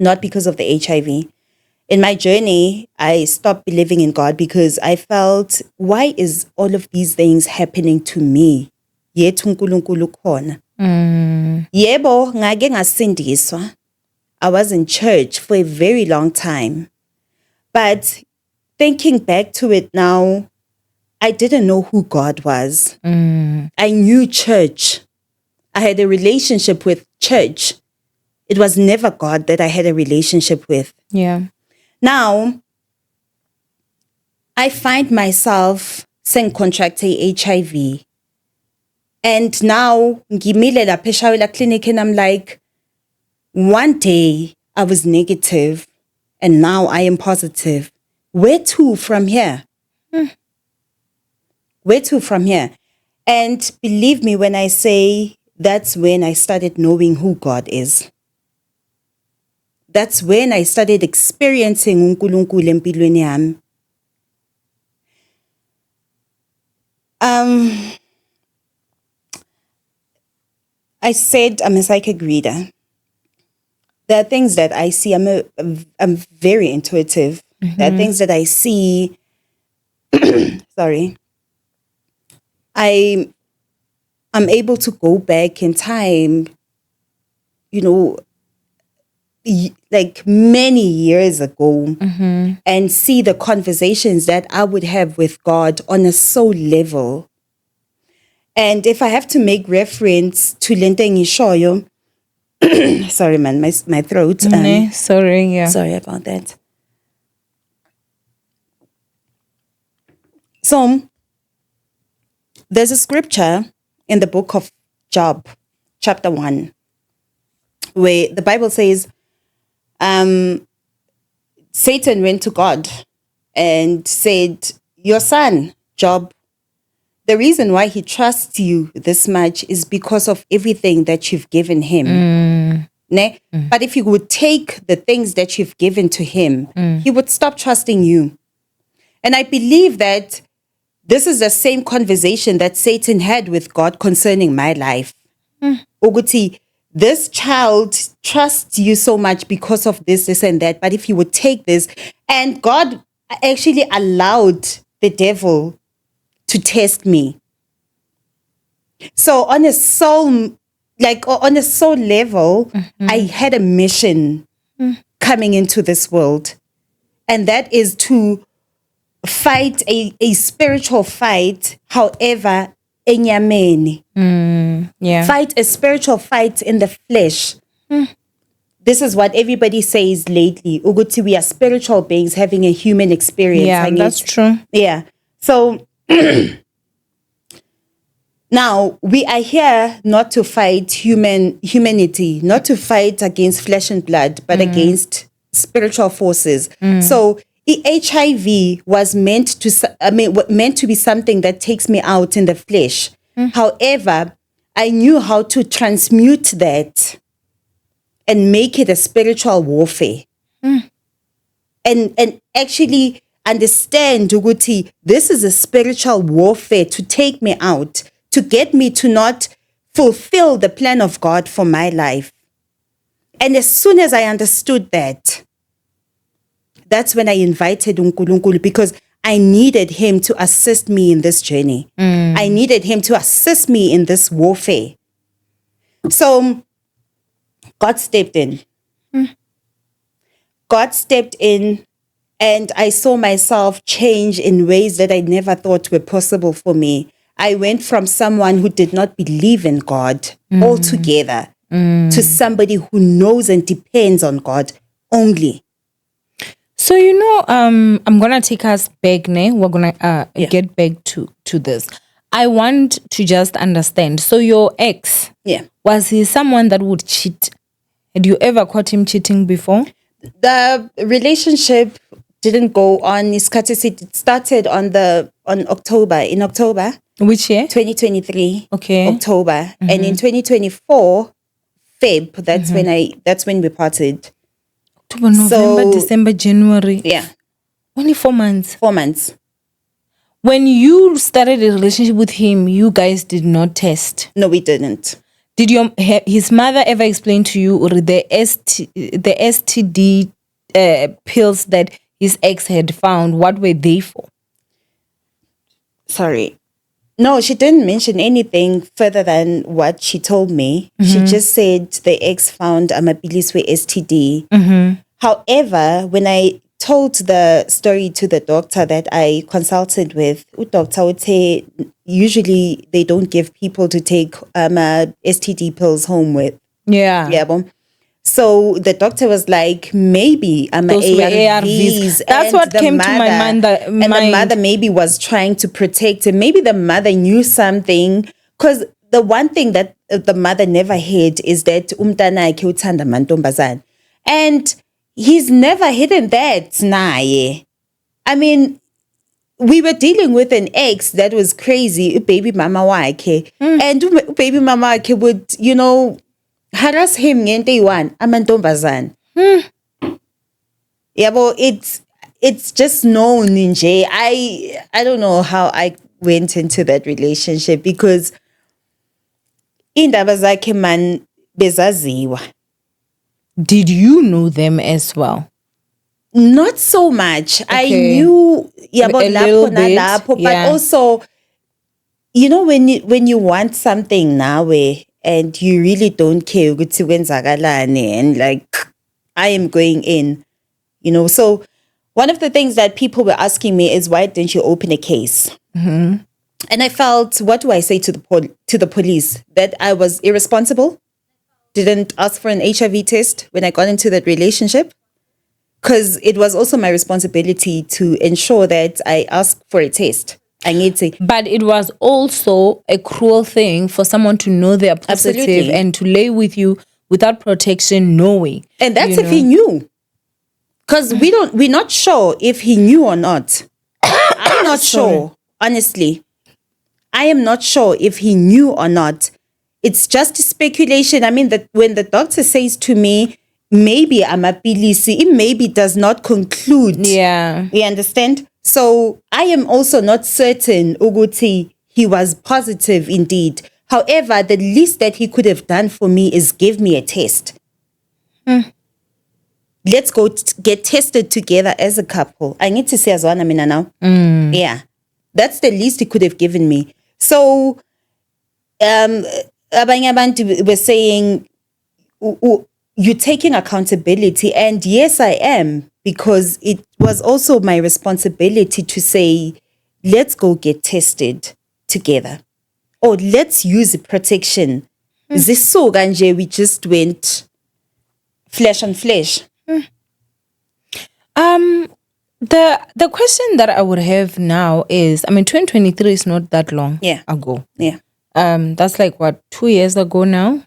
Speaker 2: Not because of the HIV. In my journey, I stopped believing in God because I felt, why is all of these things happening to me? Yethu uNkulunkulu khona. Yebo, ngake ngasindiswa. I was in church for a very long time. But thinking back to it now, I didn't know who God was. I knew church. I had a relationship with church. It was never God that I had a relationship with.
Speaker 1: Yeah.
Speaker 2: Now, I find myself saying contracting HIV. And now, ngimile la Peshawela Clinic and I'm like, one day I was negative and now I am positive. Where to from here? Where to from here? And believe me when I say that's when I started knowing who God is. That's when I started experiencing uNkulunkulu empilweni yami. I said I'm a psychic reader. There are things that I see. I'm very intuitive. There are things that I see. Sorry. I'm able to go back in time, you know, like many years ago and see the conversations that I would have with God on a soul level. And if I have to make reference to Lenteng Ishoyo, sorry man, my throat. Sorry about that. So there's a scripture in the book of Job, chapter 1, where the Bible says, Satan went to God and said, your son, Job, the reason why he trusts you this much is because of everything that you've given him. But if you would take the things that you've given to him, he would stop trusting you. And I believe that this is the same conversation that Satan had with God concerning my life. Uguti, this child trusts you so much because of this, and that. But if you would take this, and God actually allowed the devil to test me. So on a soul level, I had a mission coming into this world. And that is to fight a spiritual fight, however, enyameni. Fight a spiritual fight in the flesh. This is what everybody says lately. Uguti, we are spiritual beings having a human experience.
Speaker 1: Yeah, that's true.
Speaker 2: Yeah. So now we are here not to fight humanity, not to fight against flesh and blood, but against spiritual forces. So HIV was meant to be something that takes me out in the flesh. However, I knew how to transmute that and make it a spiritual warfare. And actually understand, Uguti, this is a spiritual warfare to take me out, to get me to not fulfill the plan of God for my life. And as soon as I understood that, that's when I invited uNkulunkulu because I needed him to assist me in this journey. I needed him to assist me in this warfare. So God stepped in. God stepped in, and I saw myself change in ways that I never thought were possible for me. I went from someone who did not believe in God altogether to somebody who knows and depends on God only.
Speaker 1: So, I'm going to take us back, ne? We're going to get back to this. I want to just understand. So your ex, was he someone that would cheat? Had you ever caught him cheating before?
Speaker 2: The relationship didn't go on. It started in October.
Speaker 1: Which year?
Speaker 2: 2023.
Speaker 1: Okay.
Speaker 2: October. And in 2024, Feb, that's when we parted.
Speaker 1: October, November, December, January.
Speaker 2: Yeah.
Speaker 1: Only 4 months.
Speaker 2: 4 months.
Speaker 1: When you started a relationship with him, you guys did not test.
Speaker 2: No, we didn't.
Speaker 1: Did his mother ever explain to you or the STD pills that his ex had found? What were they for?
Speaker 2: Sorry. No, she didn't mention anything further than what she told me. She just said the ex found amapilisi with STD. However, when I told the story to the doctor that I consulted with, doctor would say usually they don't give people to take STD pills home with.
Speaker 1: Yeah.
Speaker 2: So the doctor was like, maybe
Speaker 1: those ARVs. That's what came to my mind.
Speaker 2: The mother maybe was trying to protect him. Maybe the mother knew something. Because the one thing that the mother never heard is that umntana yakhe uthanda amantombazane. And he's never hidden that. Naye. I mean, we were dealing with an ex that was crazy, baby mama wakhe. And baby mama wakhe would, harass him ngento one amantombazane. Yeah, but it's just known nje. I don't know how I went into that relationship because indaba zakhe man bezaziwa.
Speaker 1: Did you know them as well?
Speaker 2: Not so much. Okay. I knew about lapho nalapho, but also, when you want something now and you really don't care ukuthi kwenzakalani and like I am going in, So one of the things that people were asking me is, why didn't you open a case? And I felt, what do I say to the police? That I was irresponsible, didn't ask for an HIV test when I got into that relationship, because it was also my responsibility to ensure that I asked for a test. I need to.
Speaker 1: But it was also a cruel thing for someone to know they're positive. Absolutely. And to lay with you without protection, knowing.
Speaker 2: And that's if he knew. Because we're not sure if he knew or not. I'm not sure, honestly. I am not sure if he knew or not. It's just speculation. I mean, that when the doctor says to me, maybe amapilisi, it maybe does not conclude.
Speaker 1: Yeah.
Speaker 2: You understand? So I am also not certain Uguti he was positive indeed. However, the least that he could have done for me is give me a test. Let's go get tested together as a couple. I need to say as one Amina now. Yeah. That's the least he could have given me. So abanye abantu were saying you're taking accountability, and yes I am, because it was also my responsibility to say, let's go get tested together. Or let's use protection. So ganje, we just went flesh on flesh.
Speaker 1: The question that I would have now is, 2023 is not that long ago.
Speaker 2: Yeah.
Speaker 1: That's like 2 years ago now.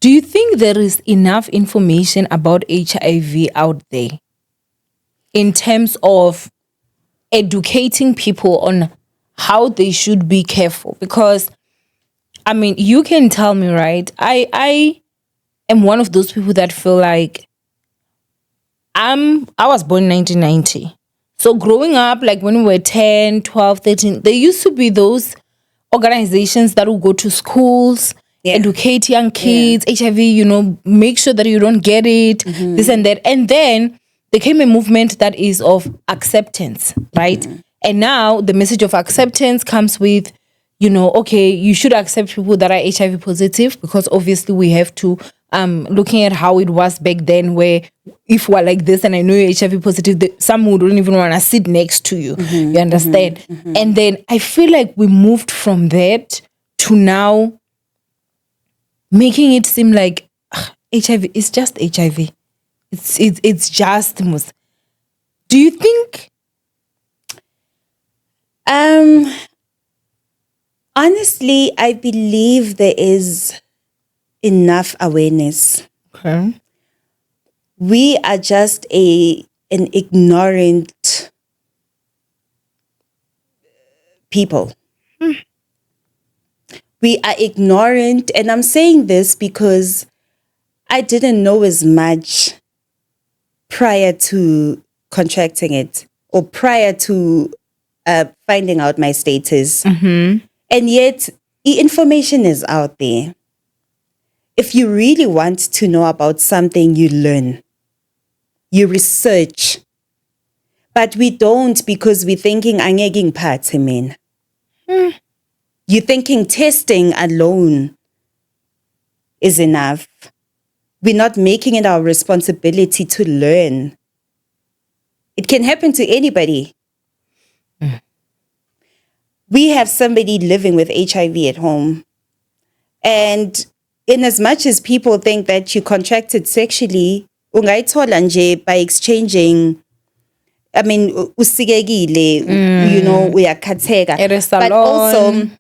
Speaker 1: Do you think there is enough information about HIV out there in terms of educating people on how they should be careful? Because, you can tell me, right? I am one of those people that feel like I was born in 1990. So growing up, like when we were 10, 12, 13, there used to be those organizations that would go to schools
Speaker 2: Yeah.
Speaker 1: educate young kids, HIV, make sure that you don't get it, this and that. And then there came a movement that is of acceptance, right? And now the message of acceptance comes with, okay, you should accept people that are HIV positive, because obviously we have to, looking at how it was back then, where if we're like this and I know you're HIV positive, some wouldn't even want to sit next to you. You understand? And then I feel like we moved from that to now making it seem like HIV is just HIV. It's just Do you think?
Speaker 2: Honestly, I believe there is enough awareness.
Speaker 1: Okay.
Speaker 2: We are just an ignorant people. We are ignorant, and I'm saying this because I didn't know as much prior to contracting it, or prior to finding out my status. And yet, the information is out there. If you really want to know about something, you learn. You research. But we don't, because we're thinking, angeke ngiphathe mina. You're thinking testing alone is enough. We're not making it our responsibility to learn. It can happen to anybody. We have somebody living with HIV at home. And in as much as people think that you contracted sexually, ungayithola nje by exchanging, I mean, usikekile, uyakhatheka. But also,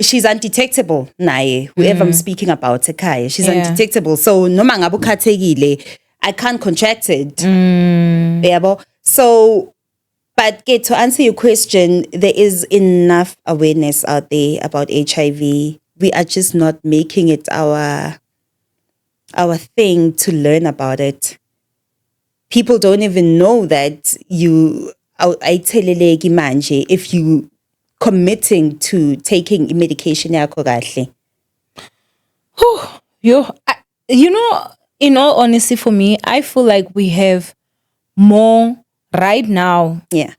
Speaker 2: she's undetectable naye, whoever I'm speaking about ekhaya. She's undetectable. So noma ngabe ukhathekile, I can't contract it. Yabo. So, but to answer your question, there is enough awareness out there about HIV. We are just not making it our thing to learn about it. People don't even know that if you committing to taking medication yakho kahle.
Speaker 1: In all honesty, for me, I feel like we have more right now.
Speaker 2: Yeah.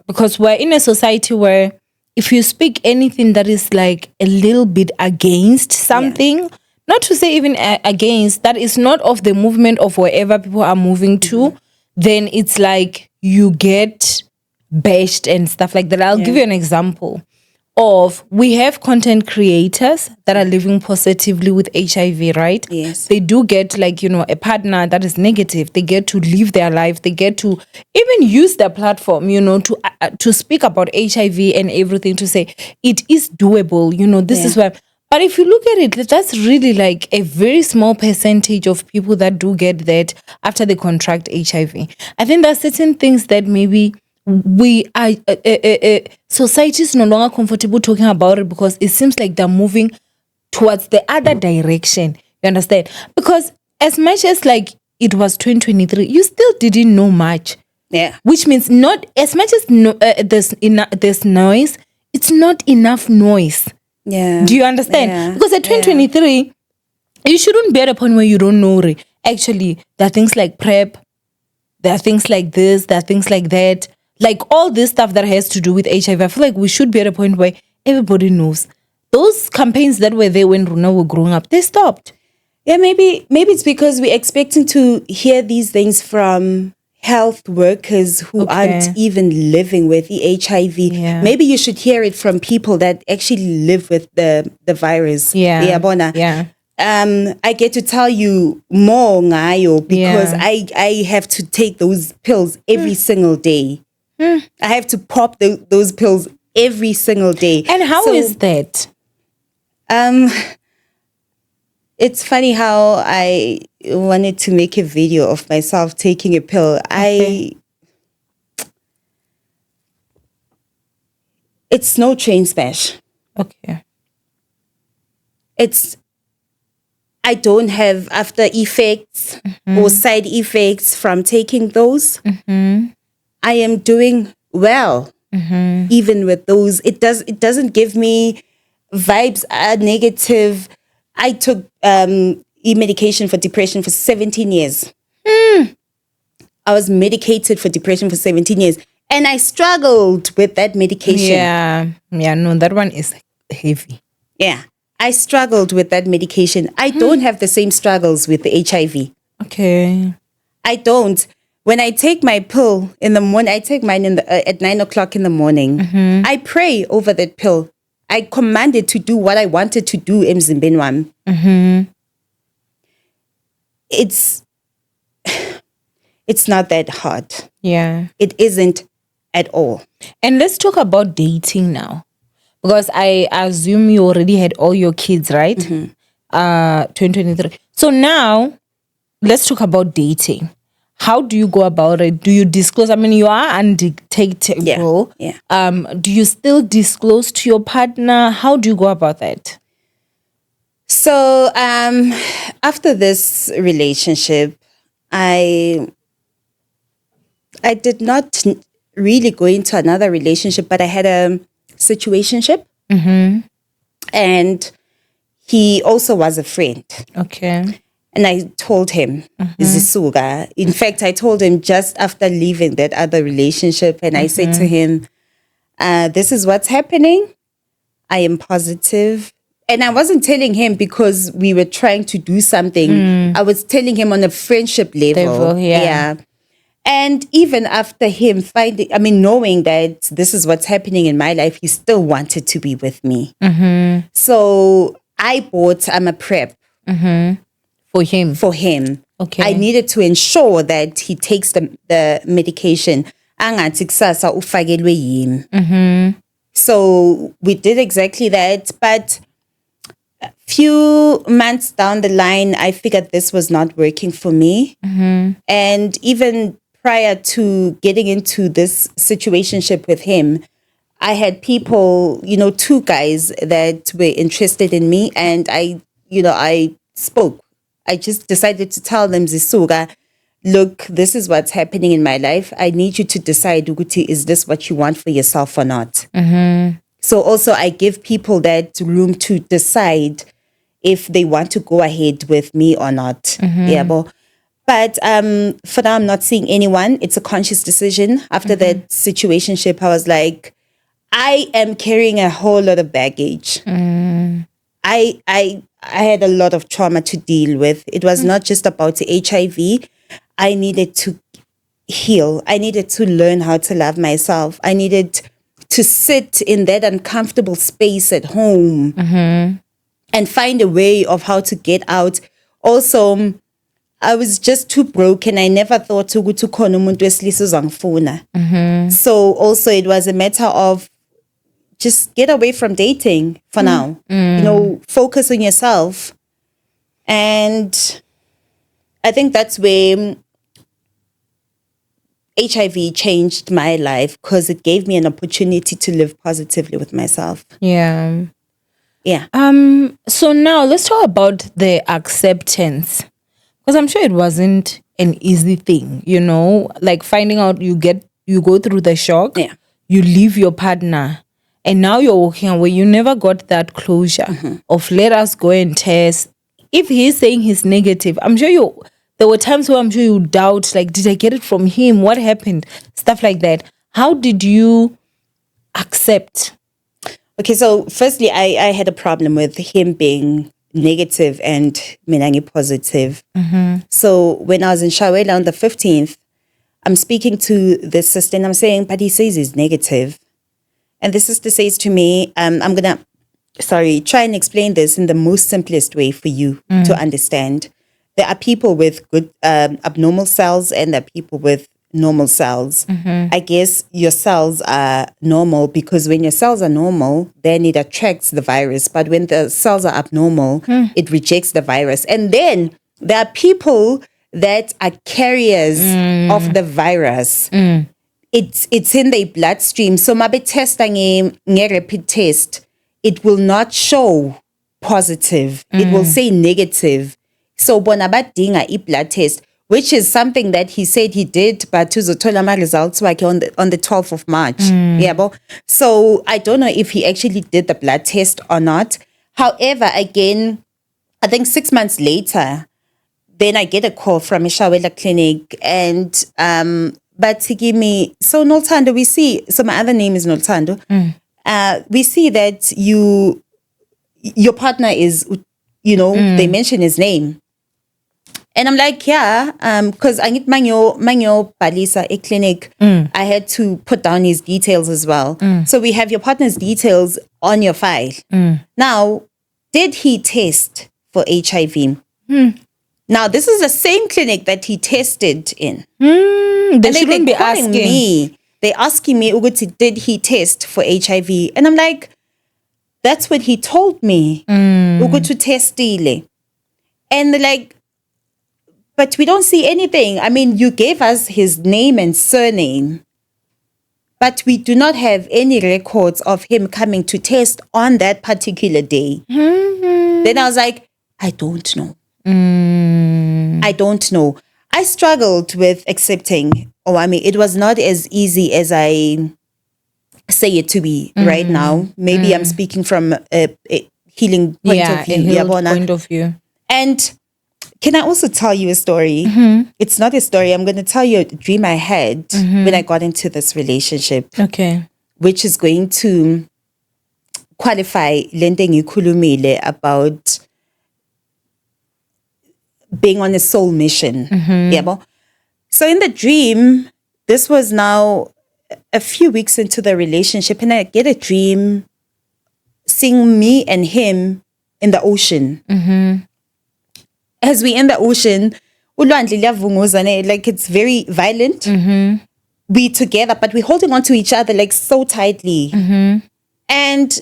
Speaker 1: Because we're in a society where if you speak anything that is like a little bit against something, not to say even against, that is not of the movement of wherever people are moving to, then it's like you get bashed and stuff like that. I'll give you an example of, we have content creators that are living positively with HIV, right?
Speaker 2: Yes.
Speaker 1: They do get a partner that is negative. They get to live their life. They get to even use their platform, to speak about HIV and everything, to say it is doable. This is where. But if you look at it, that's really like a very small percentage of people that do get that after they contract HIV. I think there's certain things that maybe we are society is no longer comfortable talking about it, because it seems like they're moving towards the other direction. You understand? Because as much as like it was 2023, you still didn't know much.
Speaker 2: Yeah.
Speaker 1: Which means not as much as there's noise, it's not enough noise.
Speaker 2: Yeah.
Speaker 1: Do you understand?
Speaker 2: Yeah.
Speaker 1: Because at 2023, you shouldn't be at a point where you don't know. Actually, there are things like PrEP, there are things like this, there are things like that. Like all this stuff that has to do with HIV, I feel like we should be at a point where everybody knows. Those campaigns that were there when Runa were growing up, they stopped.
Speaker 2: Yeah, maybe it's because we're expecting to hear these things from health workers who aren't even living with the HIV.
Speaker 1: Yeah.
Speaker 2: Maybe you should hear it from people that actually live with the virus.
Speaker 1: Yeah.
Speaker 2: Yeah. I get to tell you more ngayo because I have to take those pills every single day. I have to pop those pills every single day.
Speaker 1: And how is that?
Speaker 2: It's funny how I wanted to make a video of myself taking a pill. It's no train smash.
Speaker 1: Okay.
Speaker 2: I don't have after effects or side effects from taking those. I am doing well, even with those. It doesn't give me vibes are negative. I took medication for depression for 17 years. I was medicated for depression for 17 years. And I struggled with that medication.
Speaker 1: Yeah, no, that one is heavy.
Speaker 2: Yeah. I struggled with that medication. I don't have the same struggles with the HIV.
Speaker 1: Okay.
Speaker 2: I don't. When I take my pill in the morning, I take mine at 9 o'clock in the morning. I pray over that pill. I command it to do what I wanted to do, emzimbeni wami. It's not that hard.
Speaker 1: Yeah.
Speaker 2: It isn't at all.
Speaker 1: And let's talk about dating now. Because I assume you already had all your kids, right? 2023. So now, let's talk about dating. How do you go about it? Do you disclose? I mean, you are undetectable.
Speaker 2: Yeah.
Speaker 1: Do you still disclose to your partner? How do you go about that?
Speaker 2: So after this relationship, I did not really go into another relationship, but I had a situationship. And he also was a friend.
Speaker 1: Okay.
Speaker 2: And I told him, Zisuga. In fact, I told him just after leaving that other relationship, and I said to him, this is what's happening. I am positive. And I wasn't telling him because we were trying to do something. I was telling him on a friendship level.
Speaker 1: Yeah.
Speaker 2: And even after him knowing that this is what's happening in my life, he still wanted to be with me. So I bought a PrEP.
Speaker 1: For him. Okay.
Speaker 2: I needed to ensure that he takes the medication. Angathi kusasa ufakelwe yimi. So we did exactly that. But a few months down the line, I figured this was not working for me. And even prior to getting into this situationship with him, I had people, 2 guys that were interested in me, and I spoke. I just decided to tell them, Zisuga, look, this is what's happening in my life. I need you to decide, Uguti, is this what you want for yourself or not? So also I give people that room to decide if they want to go ahead with me or not. But for now, I'm not seeing anyone. It's a conscious decision. After that situationship, I was like, I am carrying a whole lot of baggage. I had a lot of trauma to deal with. It was not just about the HIV. I needed to heal. I needed to learn how to love myself. I needed to sit in that uncomfortable space at home and find a way of how to get out. Also, I was just too broken. I never thought to go to umuntu wesilisa uzangifuna. So also it was a matter of just get away from dating for now. Focus on yourself. And I think that's where HIV changed my life, because it gave me an opportunity to live positively with myself.
Speaker 1: Yeah. So now let's talk about the acceptance. Because I'm sure it wasn't an easy thing, like finding out you go through the shock, you leave your partner, and now you're walking away. You never got that closure of let us go and test. If he's saying he's negative, I'm sure there were times where I'm sure you doubt, like, did I get it from him? What happened? Stuff like that. How did you accept?
Speaker 2: Okay, so firstly, I had a problem with him being negative and Minangi positive. So when I was in Shawela on the 15th, I'm speaking to the sister and I'm saying, but he says he's negative. And the sister says to me, I'm going to, try and explain this in the most simplest way for you to understand. There are people with good abnormal cells and there are people with normal cells. I guess your cells are normal because when your cells are normal, then it attracts the virus. But when the cells are abnormal, it rejects the virus. And then there are people that are carriers of the virus. It's in their bloodstream. So mabe testa nge rapid test, it will not show positive. It will say negative. So bona badinga blood test. which is something that he said he did, but uzothola ama results wakhe on the 12th of March. Yabo. So I don't know if he actually did the blood test or not. However, again, I think 6 months later, then I get a call from Ishawela Clinic, and but he gave me, so Noltando, we see, so my other name is Noltando. We see that your partner is, they mention his name. And I'm like, yeah, because I need Manyo Balisa a clinic. I had to put down his details as well. So we have your partner's details on your file. Now, did he test for HIV? Now, this is the same clinic that he tested in.
Speaker 1: They shouldn't be asking
Speaker 2: me. They're asking me, Uguti, did he test for HIV? And I'm like, that's what he told me. Ugutu testile. And they're like, but we don't see anything. I mean, you gave us his name and surname, but we do not have any records of him coming to test on that particular day. Then I was like, I don't know. I don't know. I struggled with accepting Owamie. It was not as easy as I say it to be right now. Maybe I'm speaking from a healing point of view.
Speaker 1: A healed point of view.
Speaker 2: And can I also tell you a story? It's not a story. I'm going to tell you a dream I had when I got into this relationship.
Speaker 1: Okay.
Speaker 2: Which is going to qualify lending ikhulumile about being on a soul mission. So in the dream, this was now a few weeks into the relationship, and I get a dream seeing me and him in the ocean. As we in the ocean, ulwandle liyavunguzana, like it's very violent. We together, but we're holding on to each other like so tightly. And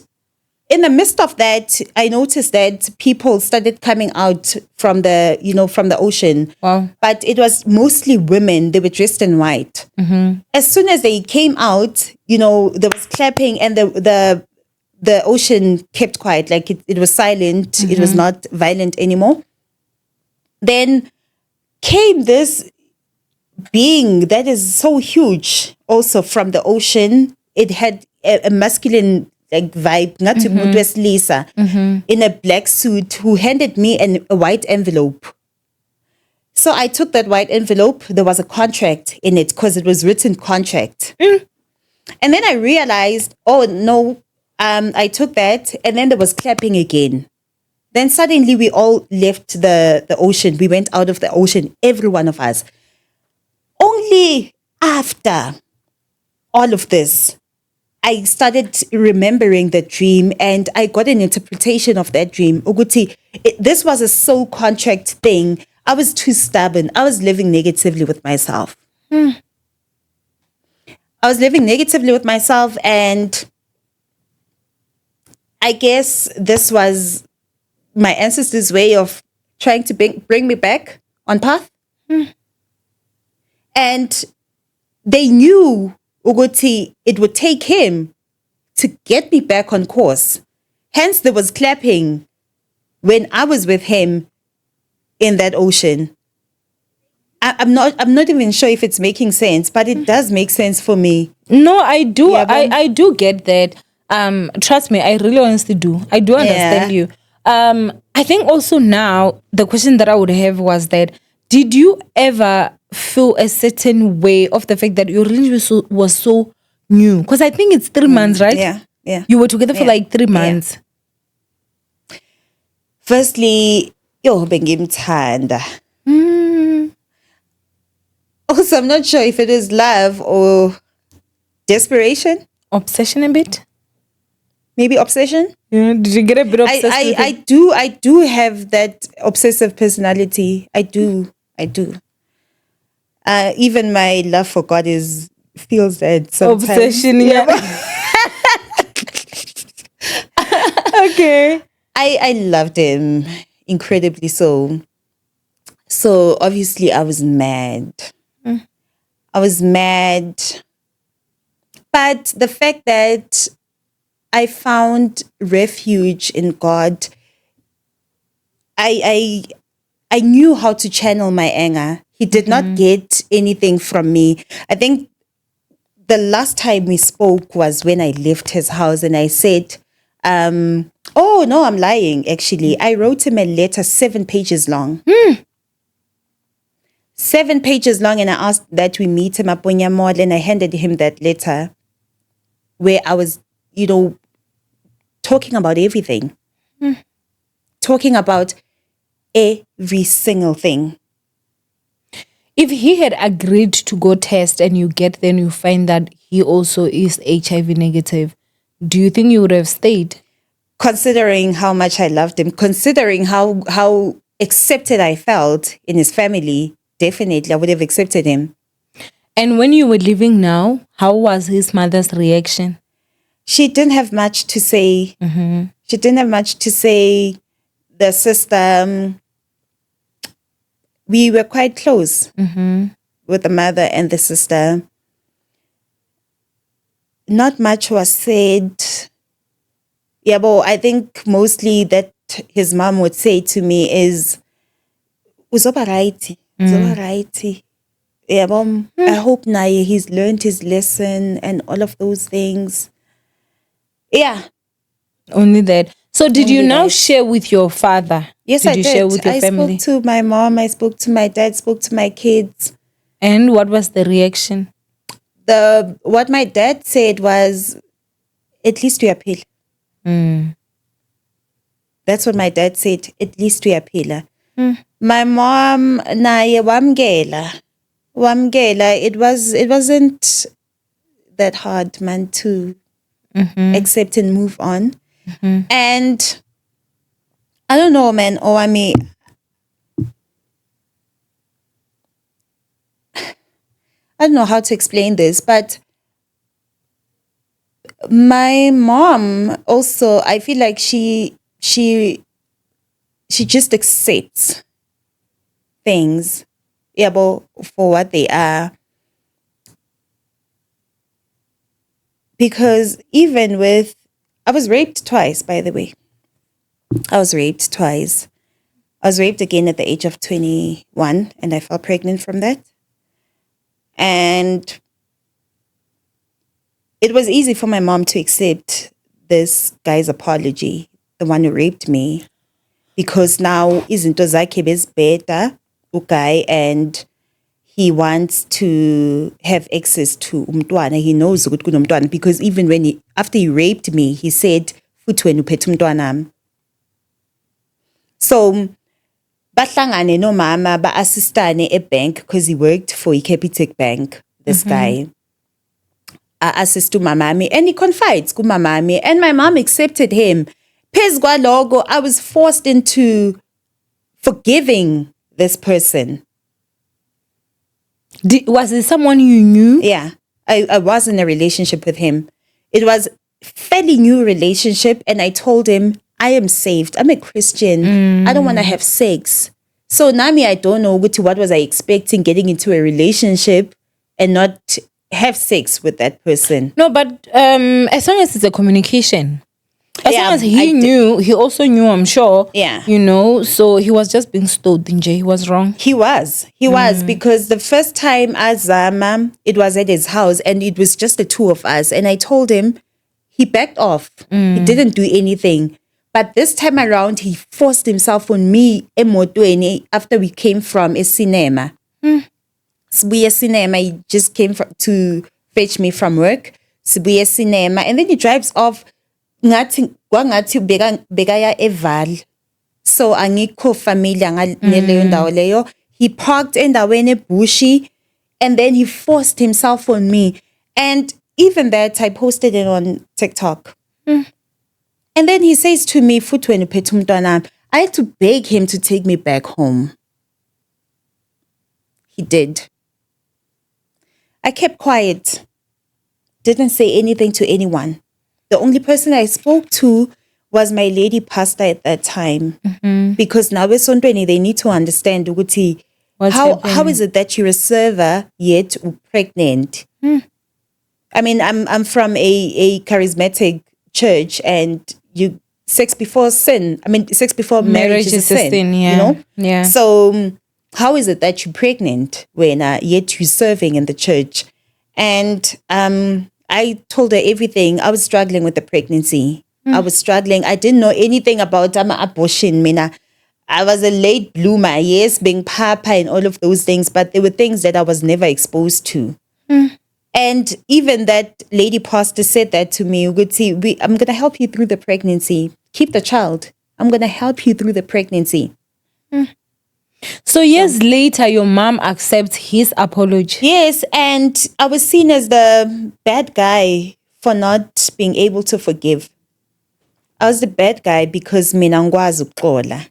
Speaker 2: in the midst of that, I noticed that people started coming out from the ocean.
Speaker 1: Wow.
Speaker 2: But it was mostly women. They were dressed in white. As soon as they came out, there was clapping, and the ocean kept quiet. Like it was silent. It was not violent anymore. Then came this being that is so huge also from the ocean. It had a masculine like vibe, ngathi umuntu wesilisa in a black suit, who handed me a white envelope. So I took that white envelope. There was a contract in it because it was written contract. And then I realized, oh no, I took that, and then there was clapping again. Then suddenly we all left the ocean. We went out of the ocean, every one of us. Only after all of this, I started remembering the dream, and I got an interpretation of that dream. Uguti, this was a soul contract thing. I was too stubborn. I was living negatively with myself. I was living negatively with myself, and I guess this was my ancestors' way of trying to bring me back on path. And they knew, Uguti, it would take him to get me back on course. Hence, there was clapping when I was with him in that ocean. I'm not even sure if it's making sense, but it does make sense for me.
Speaker 1: No, I do.
Speaker 2: Yeah,
Speaker 1: I do get that. Trust me, I really honestly do. I do understand you. I think also now the question that I would have was that, did you ever feel a certain way of the fact that your relationship was so new? Because I think it's 3 months, right?
Speaker 2: Yeah.
Speaker 1: You were together for like 3 months.
Speaker 2: Firstly, bengimthanda. Also, I'm not sure if it is love or desperation.
Speaker 1: Obsession a bit?
Speaker 2: Maybe obsession.
Speaker 1: Yeah, did you get a bit obsessed with it?
Speaker 2: I do have that obsessive personality. I do. Even my love for God feels that sometimes.
Speaker 1: Obsession, yeah. Okay.
Speaker 2: I loved him incredibly so. So obviously I was mad. I was mad. But the fact that I found refuge in God, I knew how to channel my anger. He did not get anything from me. I think the last time we spoke was when I left his house and I said, oh no, I'm lying actually. I wrote him a letter 7 pages long. 7 pages long, and I asked that we meet him at Bonya Mall, and I handed him that letter where I was, talking about everything. Talking about every single thing.
Speaker 1: If he had agreed to go test and you find that he also is HIV negative, do you think you would have stayed?
Speaker 2: Considering how much I loved him, considering how accepted I felt in his family, definitely I would have accepted him.
Speaker 1: And when you were leaving now, how was his mother's reaction?
Speaker 2: She didn't have much to say. She didn't have much to say. The sister, we were quite close with the mother and the sister. Not much was said. Yeah, but I think mostly that his mom would say to me is, "Uzoba righty, uzoba righty." Yeah, I hope now he's learned his lesson and all of those things. Yeah.
Speaker 1: Only that. So did
Speaker 2: Only
Speaker 1: you now
Speaker 2: that.
Speaker 1: share with your father?
Speaker 2: Yes,
Speaker 1: did
Speaker 2: I
Speaker 1: you
Speaker 2: did.
Speaker 1: share with your
Speaker 2: I
Speaker 1: family?
Speaker 2: spoke to my mom, I spoke to my dad, spoke to my kids.
Speaker 1: And what was the reaction?
Speaker 2: What my dad said was, at least we appeal. That's what my dad said, at least we appeal. My mom, naye wamgela. It wasn't that hard, man, to accept and move on. And I don't know, man, Owamie, I don't know how to explain this, but my mom also, I feel like she just accepts things, but for what they are. Because even with, I was raped twice, by the way. I was raped twice. I was raped again at the age of 21, and I fell pregnant from that. And it was easy for my mom to accept this guy's apology, the one who raped me, because now izinto zakhe bezibheda uguy, and he wants to have access to umntwana. He knows ukuthi kunomntwana, because even after he raped me, he said, "Futhi wena uphethe umntwanami." So bahlangane no mama ba-assistane e-bank, because he worked for Capitec Bank, this guy. I-assist umamami, and he confides kumamami, and my mom accepted him. Phezu kwalokho, I was forced into forgiving this person.
Speaker 1: Was it someone you knew?
Speaker 2: Yeah, I was in a relationship with him. It was a fairly new relationship, and I told him, I am saved. I'm a Christian. I don't want to have sex. So Nami, I don't know what was I expecting getting into a relationship and not have sex with that person.
Speaker 1: No, but as long as it's a communication. As
Speaker 2: Yeah,
Speaker 1: long as he knew, he also knew, I'm sure.
Speaker 2: Yeah.
Speaker 1: So he was just being stowed, Dinje. He was wrong.
Speaker 2: He was, because the first time Azama, it was at his house, and it was just the two of us. And I told him, he backed off. He didn't do anything. But this time around, he forced himself on me emotweni after we came from a cinema. Sibuya cinema, he just came to fetch me from work. Sibuya cinema, and then he drives off. Ngathi bekaya eval. So angikho familiar ngaleyo ndawo leyo. He parked endaweni ebushy, and then he forced himself on me. And even that, I posted it on TikTok. And then he says to me, "Futhi wena uphethe umntwana." I had to beg him to take me back home. He did. I kept quiet. Didn't say anything to anyone. The only person I spoke to was my lady pastor at that time. Because now esontweni, they need to understand ukuthi, how is it that you're a server yet pregnant? I mean, I'm from a charismatic church, and sex before sin. I mean, sex before marriage is a sin.
Speaker 1: Yeah.
Speaker 2: You know?
Speaker 1: Yeah.
Speaker 2: So how is it that you're pregnant when yet you're serving in the church? And I told her everything. I was struggling with the pregnancy. I was struggling. I didn't know anything about abortion. Mina, I was a late bloomer, yes, being papa and all of those things, but there were things that I was never exposed to. And even that lady pastor said that to me, I'm going to help you through the pregnancy. Keep the child. I'm going to help you through the pregnancy.
Speaker 1: So years later, your mom accepts his apology.
Speaker 2: Yes, and I was seen as the bad guy for not being able to forgive. I was the bad guy because mina ngikwazi ukuxola.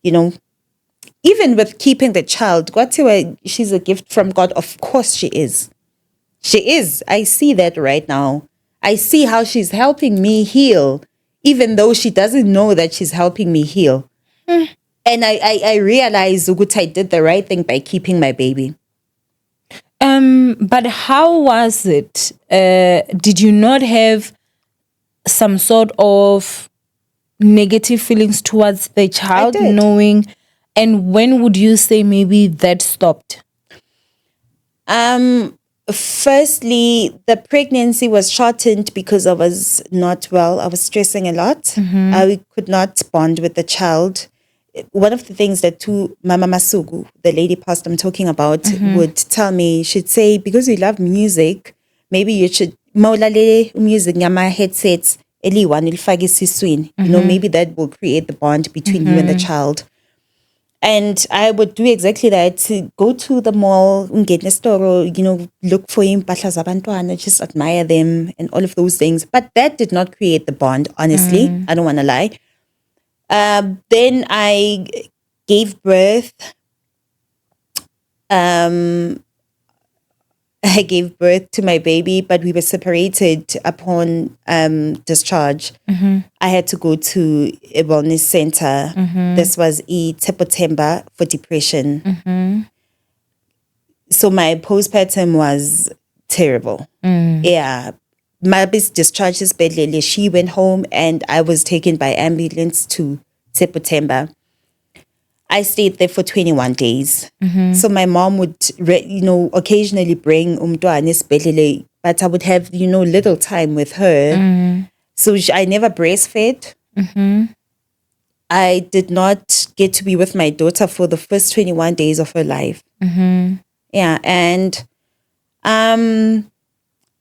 Speaker 2: You know, even with keeping the child, kwathiwa she's a gift from God. Of course she is. She is. I see that right now. I see how she's helping me heal, even though she doesn't know that she's helping me heal. And I realize ukuthi I did the right thing by keeping my baby.
Speaker 1: But how was it? Did you not have some sort of negative feelings towards the child, knowing? And when would you say maybe that stopped?
Speaker 2: Firstly, the pregnancy was shortened because I was not well. I was stressing a lot. I could not bond with the child. One of the things that Mama Masugu, the lady pastor I'm talking about, would tell me, she'd say, because you love music, maybe you should maulale music ngama headsets eliwan ilifake esiswini. You know, maybe that will create the bond between you and the child. And I would do exactly that. To go to the mall, ungene store, you know, look for impahla zabantwana, just admire them and all of those things. But that did not create the bond, honestly. I don't want to lie. Then I gave birth. I gave birth to my baby, but we were separated upon discharge. I had to go to a wellness center. This was September for depression. So my postpartum was terrible. Yeah. My discharge is bedlele. She went home and I was taken by ambulance to September. I stayed there for 21 days. So my mom would, occasionally bring umntwana esibhedlele, but I would have, little time with her. So I never breastfed. I did not get to be with my daughter for the first 21 days of her life. Yeah, and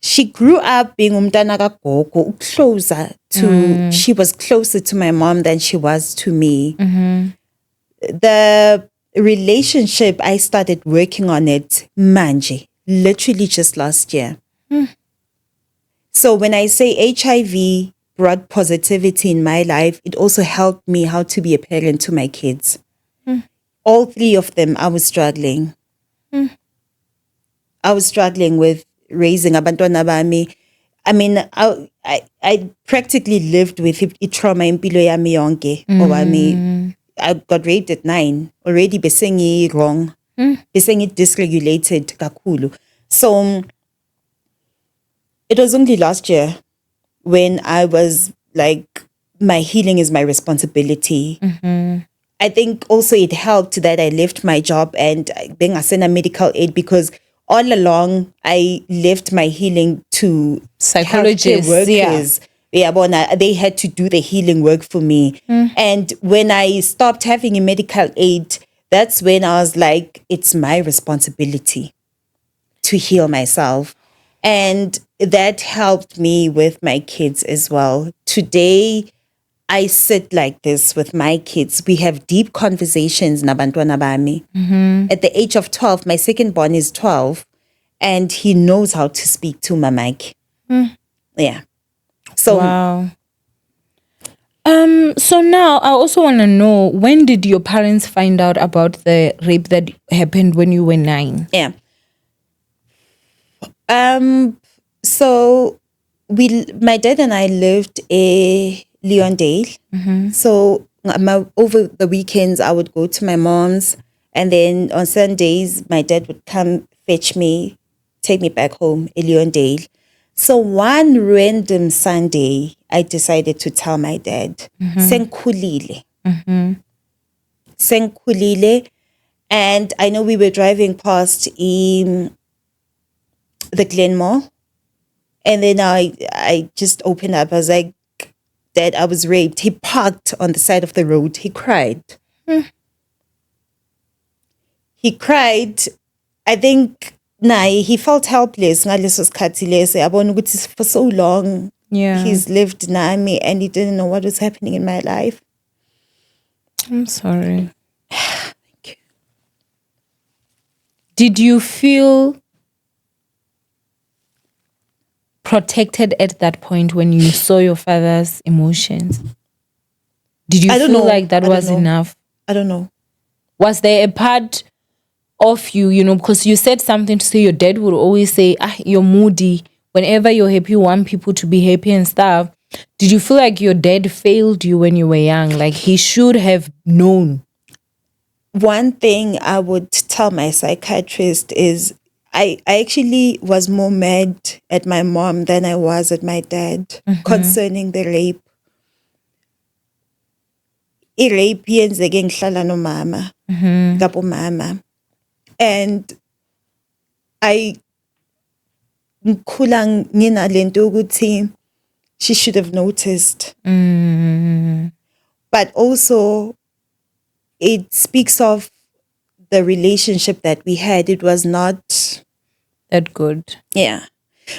Speaker 2: she grew up being umntwana kagogo, she was closer to my mom than she was to me. The relationship, I started working on it manje, literally just last year. So when I say HIV brought positivity in my life, it also helped me how to be a parent to my kids. All three of them, I was struggling. I was struggling with raising abantwana bami. I mean, I practically lived with trauma impilo yami yonke. Owamie. I got raped at 9. Already besengi wrong. Besengi dysregulated kakulu. So it was only last year when I was like, my healing is my responsibility. I think also it helped that I left my job and being a medical aid, because all along I left my healing to
Speaker 1: psychologists,
Speaker 2: workers. They had to do the healing work for me. And when I stopped having a medical aid, that's when I was like, it's my responsibility to heal myself. And that helped me with my kids as well. Today, I sit like this with my kids. We have deep conversations, nabantwana bami. At the age of 12, my second born is 12, and he knows how to speak to Mamaki. Yeah. So,
Speaker 1: wow. So now I also want to know, when did your parents find out about the rape that happened when you were 9?
Speaker 2: Yeah. So my dad and I lived in Leondale. So over the weekends, I would go to my mom's, and then on Sundays, my dad would come fetch me, take me back home in Leondale. So one random Sunday, I decided to tell my dad, Senkhulile. Senkhulile. And I know we were driving past the Glenmore. And then I just opened up. I was like, Dad, I was raped. He parked on the side of the road. He cried. He cried. I think, he felt helpless. Ngaleso sikhathi leso. Yabona ukuthi for so long,
Speaker 1: Yeah.
Speaker 2: he's lived nami and he didn't know what was happening in my life.
Speaker 1: I'm sorry.
Speaker 2: Thank you.
Speaker 1: Did you feel protected at that point when you saw your father's emotions? Did you
Speaker 2: I don't
Speaker 1: feel
Speaker 2: know.
Speaker 1: like that
Speaker 2: I don't
Speaker 1: was
Speaker 2: know.
Speaker 1: enough?
Speaker 2: I don't know.
Speaker 1: Was there a part of you, you know, because you said something to say your dad would always say, you're moody. Whenever you're happy, you want people to be happy and stuff. Did you feel like your dad failed you when you were young? Like he should have known?
Speaker 2: One thing I would tell my psychiatrist is I actually was more mad at my mom than I was at my dad concerning the rape. I-rape yenzeke ngihlala nomama, ngabomama. And I ngikhula nginalento ukuthi she should have noticed. But also it speaks of the relationship that we had. It was not
Speaker 1: That good.
Speaker 2: Yeah.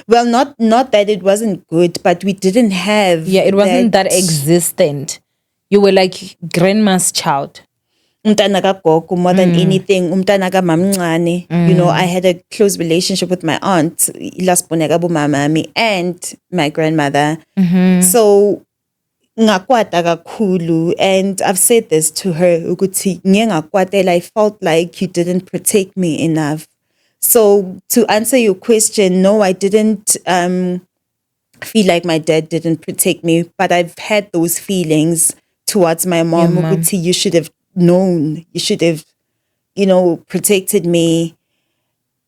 Speaker 2: Well, not that it wasn't good, but we didn't have.
Speaker 1: Yeah, it wasn't that existent. You were like grandma's child.
Speaker 2: Umntana kagogo more than anything. Umntana kamamncane. You know, I had a close relationship with my aunt, ilasibone kabomamami, and my grandmother. So ngakwata kakhulu, and I've said this to her ukuthi ngiye ngakwatela, I felt like you didn't protect me enough. So to answer your question, no, I didn't feel like my dad didn't protect me, but I've had those feelings towards my mom. Ukuthi you should have known, you should have, you know, protected me.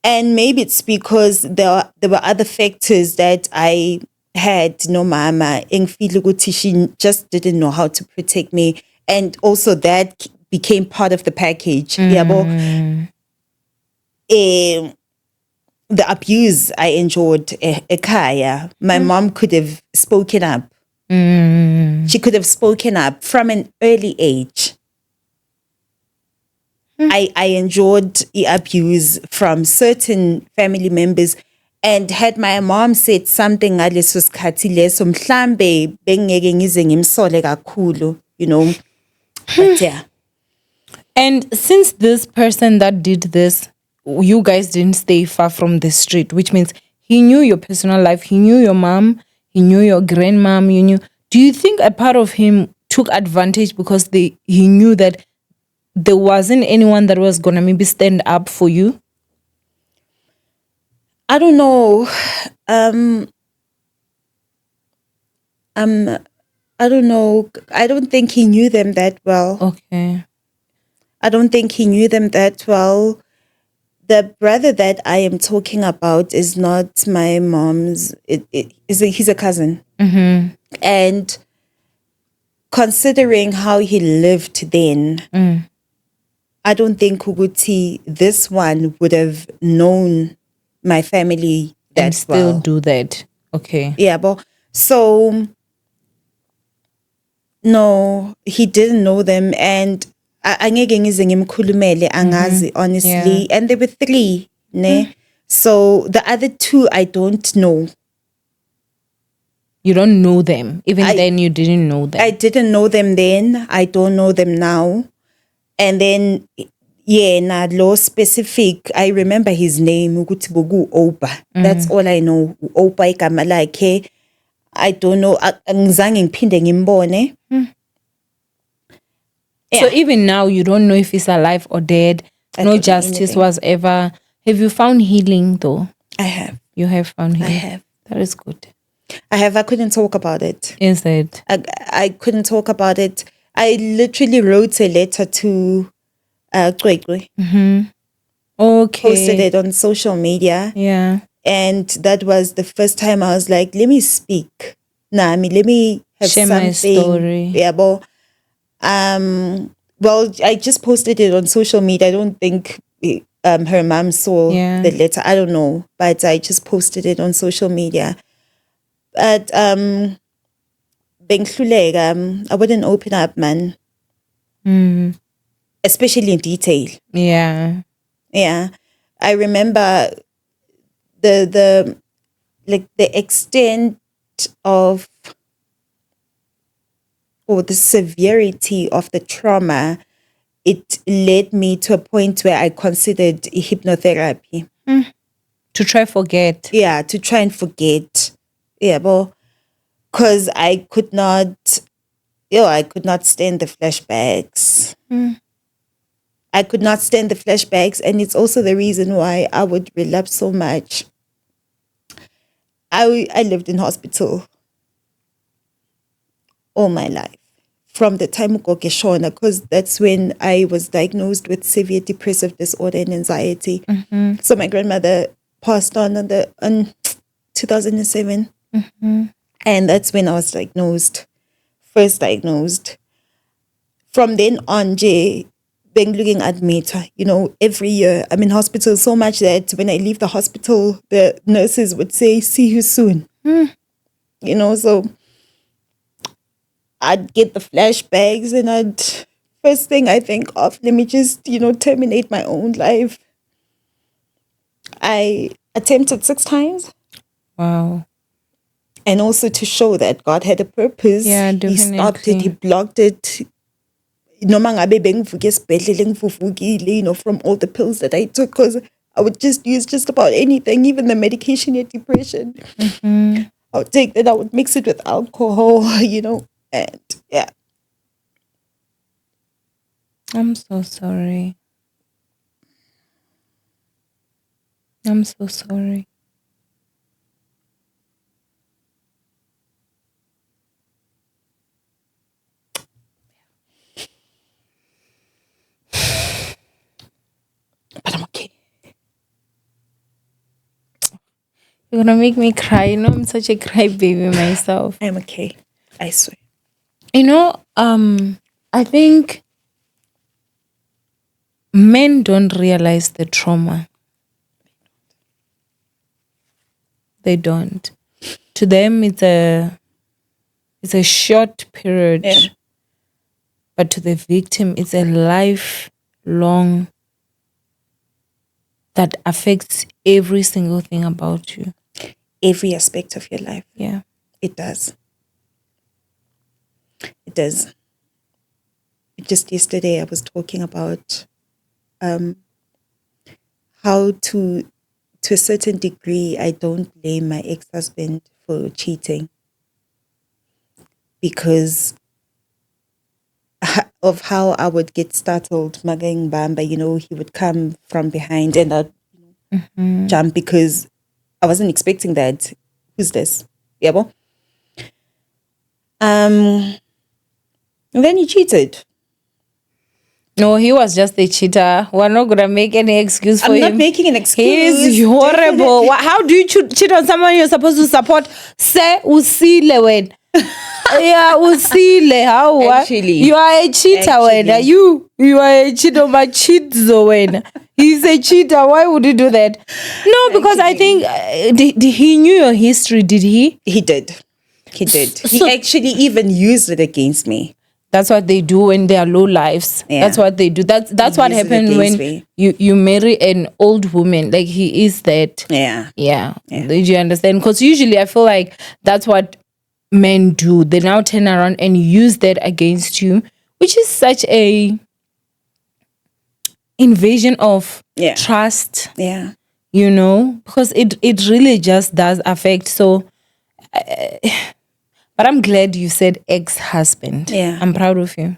Speaker 2: And maybe it's because there were other factors that I had no mama. Ngifeel ukuthi she just didn't know how to protect me, and also that became part of the package. Yabo. The abuse I endured ekhaya, my mom could have spoken up. She could have spoken up from an early age. I endured the abuse from certain family members, and had my mom said something ngaleso sikhathi leso, mhlambe bengeke ngize ngimsole kakhulu, you know. But yeah.
Speaker 1: And since this person that did this, you guys didn't stay far from the street, which means he knew your personal life, he knew your mom, he knew your grandmom, you knew. Do you think a part of him took advantage because he knew that there wasn't anyone that was gonna maybe stand up for you?
Speaker 2: I don't know. I don't know. I don't think he knew them that well.
Speaker 1: Okay.
Speaker 2: I don't think he knew them that well. The brother that I am talking about is not my mom's. He's a cousin. And considering how he lived then, I don't think Kuguti, this one, would have known my family that
Speaker 1: And still
Speaker 2: well.
Speaker 1: do that. Okay.
Speaker 2: Yeah, but so no, he didn't know them, and angeke ngize ngimkhulumele angazi honestly.
Speaker 1: Yeah.
Speaker 2: And there were 3, ne? So the other 2 I don't know.
Speaker 1: You don't know them. Even then you didn't know them.
Speaker 2: I didn't know them then. I don't know them now. And then na law specific, I remember his name, ukuthi boku Opa. That's all I know. Opa igama lakhe. I don't know. Angizange ngiphinde ngimbone.
Speaker 1: So even now you don't know if he's alive or dead.
Speaker 2: I
Speaker 1: No
Speaker 2: don't know
Speaker 1: justice
Speaker 2: anything.
Speaker 1: was ever. Have you found healing though?
Speaker 2: I have.
Speaker 1: You have found healing.
Speaker 2: I have.
Speaker 1: That is good.
Speaker 2: I have. I couldn't talk about it.
Speaker 1: Is it?
Speaker 2: I couldn't talk about it. I literally wrote a letter to Kwekwe.
Speaker 1: Okay.
Speaker 2: Posted it on social media.
Speaker 1: Yeah.
Speaker 2: And that was the first time I was like, let me speak. Let me have
Speaker 1: Share
Speaker 2: something.
Speaker 1: my story.
Speaker 2: Yeah, but Well, I just posted it on social media. I don't think her mom saw the letter. I don't know, but I just posted it on social media. But I wouldn't open up, man. Especially in detail.
Speaker 1: Yeah.
Speaker 2: Yeah. I remember the extent of or the severity of the trauma. It led me to a point where I considered hypnotherapy.
Speaker 1: To try forget.
Speaker 2: Yeah, to try and forget. Yeah, but because I could not stand the flashbacks. I could not stand the flashbacks, and it's also the reason why I would relapse so much. I lived in hospital all my life. From the time Shona, because that's when I was diagnosed with severe depressive disorder and anxiety. So my grandmother passed on 2007. And that's when I was first diagnosed. From then on, being looking at me, every year I'm in hospital so much that when I leave the hospital, the nurses would say, "See you soon." So I'd get the flashbacks and first thing I think of, let me just, terminate my own life. I attempted 6 times.
Speaker 1: Wow.
Speaker 2: And also to show that God had a purpose.
Speaker 1: Yeah,
Speaker 2: He
Speaker 1: definitely.
Speaker 2: stopped it, He blocked it. Noma ngabe bengivuke esibhedlela ngivuvukile, from all the pills that I took, because I would just use just about anything, even the medication for depression. I would take that, I would mix it with alcohol, and yeah.
Speaker 1: I'm so sorry. I'm so sorry.
Speaker 2: But I'm okay.
Speaker 1: You're gonna make me cry. I'm such a crybaby myself.
Speaker 2: I'm okay. I swear.
Speaker 1: I think men don't realize the trauma. They don't. To them, it's a short period.
Speaker 2: Yeah.
Speaker 1: But to the victim, it's a lifelong that affects every single thing about you.
Speaker 2: Every aspect of your life.
Speaker 1: Yeah.
Speaker 2: It does. It does. Just yesterday, I was talking about how to a certain degree, I don't blame my ex-husband for cheating because of how I would get startled, Magaing Bamba, he would come from behind and I'd jump because I wasn't expecting that. Who's this? Yabo? And then he cheated.
Speaker 1: No, he was just a cheater. We're not gonna make any excuse for him.
Speaker 2: I'm not making an excuse.
Speaker 1: He's horrible. How do you cheat on someone you're supposed to support? Se usile when. Yeah, usile. How?
Speaker 2: Actually,
Speaker 1: you are a cheater when. You are a cheater. My cheats when. He's a cheater. Why would he do that? No, because I think he knew your history. Did he?
Speaker 2: He did. He actually even used it against me.
Speaker 1: That's what they do when they are low lives. Yeah. That's what they do. That's what happened when you marry an old woman. Like he is that. Yeah. Did you understand? Because usually I feel like that's what men do. They now turn around and use that against you, which is such a invasion of trust.
Speaker 2: Yeah.
Speaker 1: Because it really just does affect. So but I'm glad you said ex-husband.
Speaker 2: Yeah.
Speaker 1: I'm proud of you.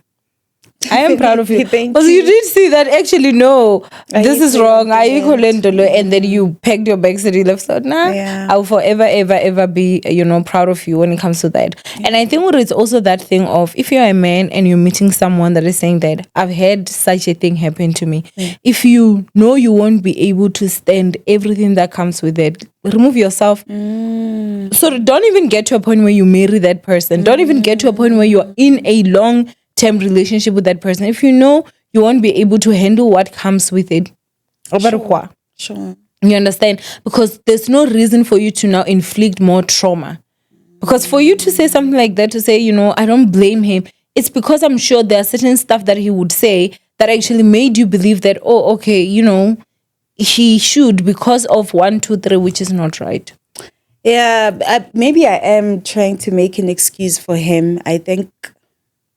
Speaker 1: I am proud of you.
Speaker 2: Because
Speaker 1: you did see that actually, no, this is wrong. And then you pegged your bags and you left. So I'll forever, ever, ever be, proud of you when it comes to that. Yeah. And I think it's also that thing of if you're a man and you're meeting someone that is saying that I've had such a thing happen to me. Yeah. If you know you won't be able to stand everything that comes with it, remove yourself. So don't even get to a point where you marry that person. Don't even get to a point where you're in a long term relationship with that person, if you know you won't be able to handle what comes with it,
Speaker 2: Sure.
Speaker 1: you understand? Because there's no reason for you to now inflict more trauma. Because for you to say something like that, to say, I don't blame him, it's because I'm sure there are certain stuff that he would say that actually made you believe that, oh, okay, he should, because of 1, 2, 3, which is not right.
Speaker 2: Yeah, maybe I am trying to make an excuse for him. I think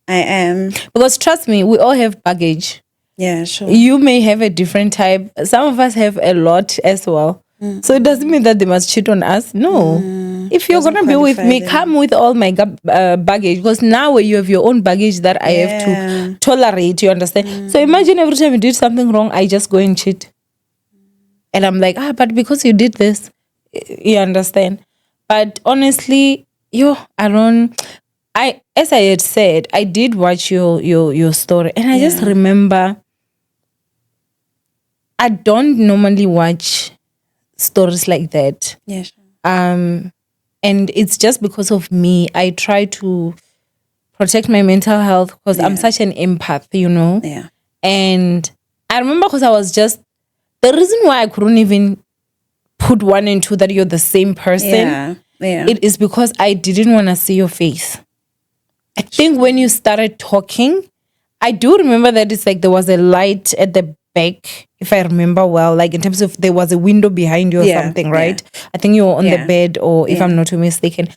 Speaker 2: I am.
Speaker 1: Because trust me, we all have baggage.
Speaker 2: Yeah, sure.
Speaker 1: You may have a different type. Some of us have a lot as well. So it doesn't mean that they must cheat on us. No. If you're going to be with me, come with all my baggage. Because now you have your own baggage that I have to tolerate. You understand? So imagine every time you did something wrong, I just go and cheat. And I'm like, but because you did this, you understand? But honestly, as I had said, I did watch your story. And I just remember, I don't normally watch stories like that.
Speaker 2: Yeah, sure.
Speaker 1: And it's just because of me. I try to protect my mental health because I'm such an empath,
Speaker 2: Yeah.
Speaker 1: And I remember because I was just, the reason why I couldn't even put 1 and 2 that you're the same person, it is because I didn't want to see your face. I think when you started talking, I do remember that it's like there was a light at the back, if I remember well, like in terms of there was a window behind you or something, right? I think you were on the bed, or if I'm not mistaken.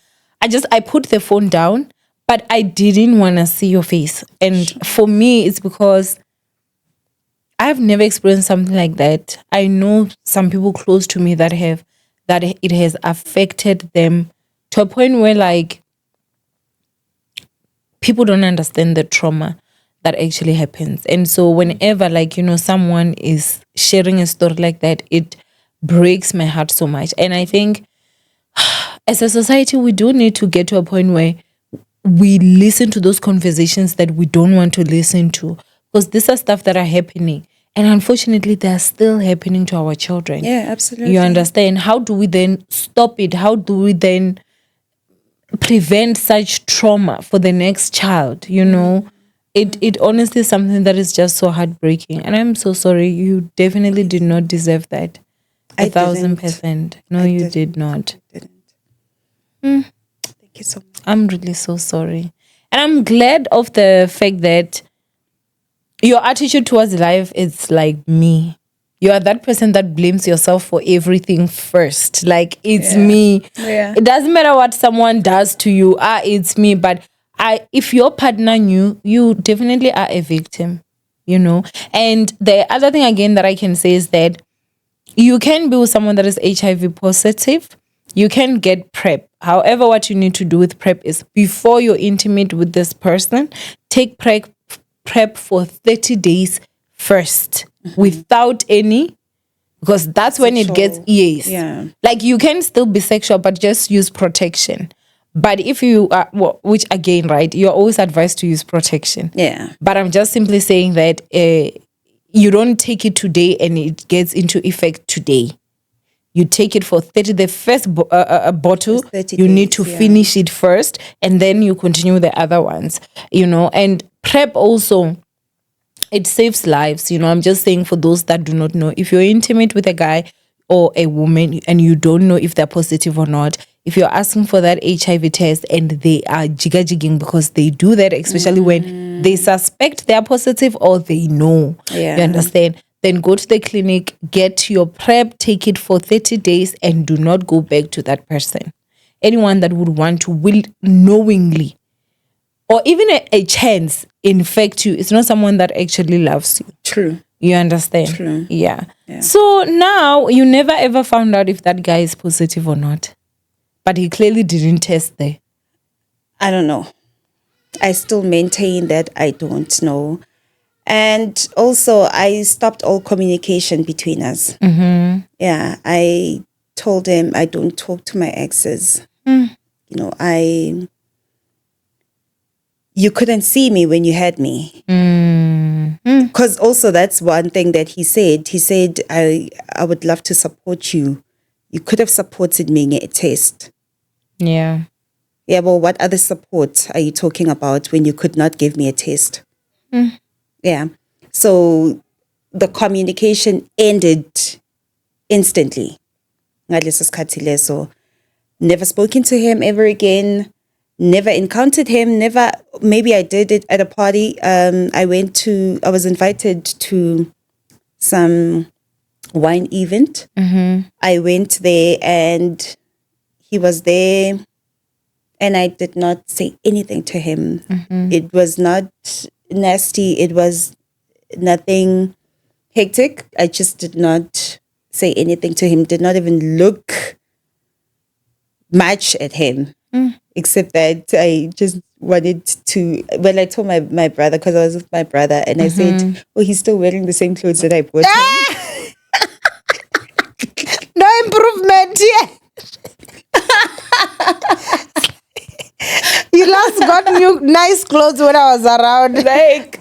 Speaker 1: I put the phone down, but I didn't want to see your face. And for me, it's because I've never experienced something like that. I know some people close to me that it has affected them to a point where like people don't understand the trauma that actually happens. And so whenever someone is sharing a story like that, it breaks my heart so much. And I think as a society, we do need to get to a point where we listen to those conversations that we don't want to listen to, because these are stuff that are happening. And unfortunately, they are still happening to our children.
Speaker 2: Yeah, absolutely.
Speaker 1: You understand? How do we then stop it? How do we then prevent such trauma for the next child? It honestly is something that is just so heartbreaking. And I'm so sorry. You definitely did not deserve that. 1,000%. No, you did not.
Speaker 2: I didn't. Thank you so much.
Speaker 1: I'm really so sorry. And I'm glad of the fact that your attitude towards life is like me. You are that person that blames yourself for everything first. Like, it's me.
Speaker 2: Yeah.
Speaker 1: It doesn't matter what someone does to you. It's me. But if your partner knew, you definitely are a victim, And the other thing again that I can say is that you can be with someone that is HIV positive. You can get PrEP. However, what you need to do with PrEP is before you're intimate with this person, take PrEP for 30 days first without any, because that's when it gets like you can still be sexual, but just use protection. But if you are, which again, right, you're always advised to use protection.
Speaker 2: Yeah.
Speaker 1: But I'm just simply saying that you don't take it today and it gets into effect today. You take it for 30, the first bottle, 30 you need to finish it first, and then you continue the other ones, And PrEP also, it saves lives, I'm just saying for those that do not know, if you're intimate with a guy or a woman and you don't know if they're positive or not, if you're asking for that HIV test and they are jigging because they do that, especially when they suspect they're positive or they know, you understand? Then go to the clinic, get your PrEP, take it for 30 days, and do not go back to that person. Anyone that would want to will knowingly or even a chance infect you, it's not someone that actually loves you.
Speaker 2: True.
Speaker 1: You understand?
Speaker 2: True.
Speaker 1: Yeah. So now you never ever found out if that guy is positive or not. But he clearly didn't test there.
Speaker 2: I don't know. I still maintain that I don't know. And also, I stopped all communication between us. Yeah, I told him I don't talk to my exes. You couldn't see me when you had me. Because also that's one thing that he said. He said, I would love to support you. You could have supported me in a test.
Speaker 1: Yeah.
Speaker 2: Yeah, well, what other support are you talking about when you could not give me a test? Yeah. So the communication ended instantly. Ngaleso sikhathi leso. Never spoken to him ever again. Never encountered him. Never. Maybe I did it at a party. I was invited to some wine event. I went there and he was there, and I did not say anything to him. It was not nasty. It was nothing hectic. I just did not say anything to him. Did not even look much at him, except that I just wanted to. Well, I told my brother, because I was with my brother, and I said, "Oh, he's still wearing the same clothes that I bought him."
Speaker 1: No improvement yet. You last got new nice clothes when I was around.
Speaker 2: Like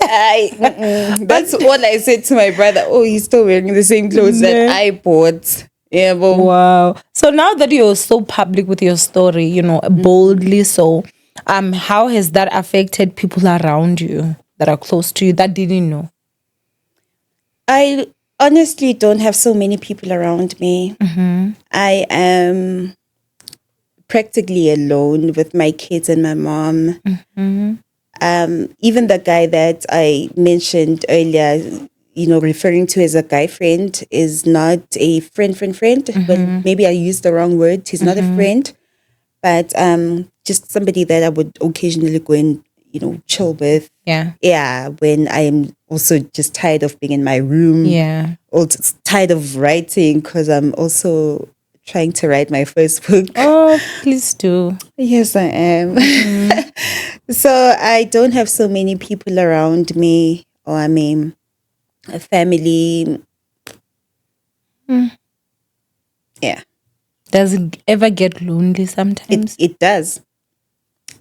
Speaker 2: that's all I said to my brother. Oh, he's still wearing the same clothes that I bought. Yeah, but
Speaker 1: Wow. So now that you're so public with your story, you know, boldly so, how has that affected people around you that are close to you that didn't know?
Speaker 2: I honestly don't have so many people around me. I am practically alone with my kids and my mom. Even the guy that I mentioned earlier, you know, referring to as a guy friend, is not a friend. But maybe I used the wrong word. He's not a friend, but just somebody that I would occasionally go and, you know, chill with. Yeah, when I am also just tired of being in my room.
Speaker 1: Yeah.
Speaker 2: Also tired of writing, because I'm also trying to write my first book.
Speaker 1: Oh, please do.
Speaker 2: Yes, I am. So I don't have so many people around me, or I mean, a family. Yeah.
Speaker 1: Does it ever get lonely sometimes?
Speaker 2: It does.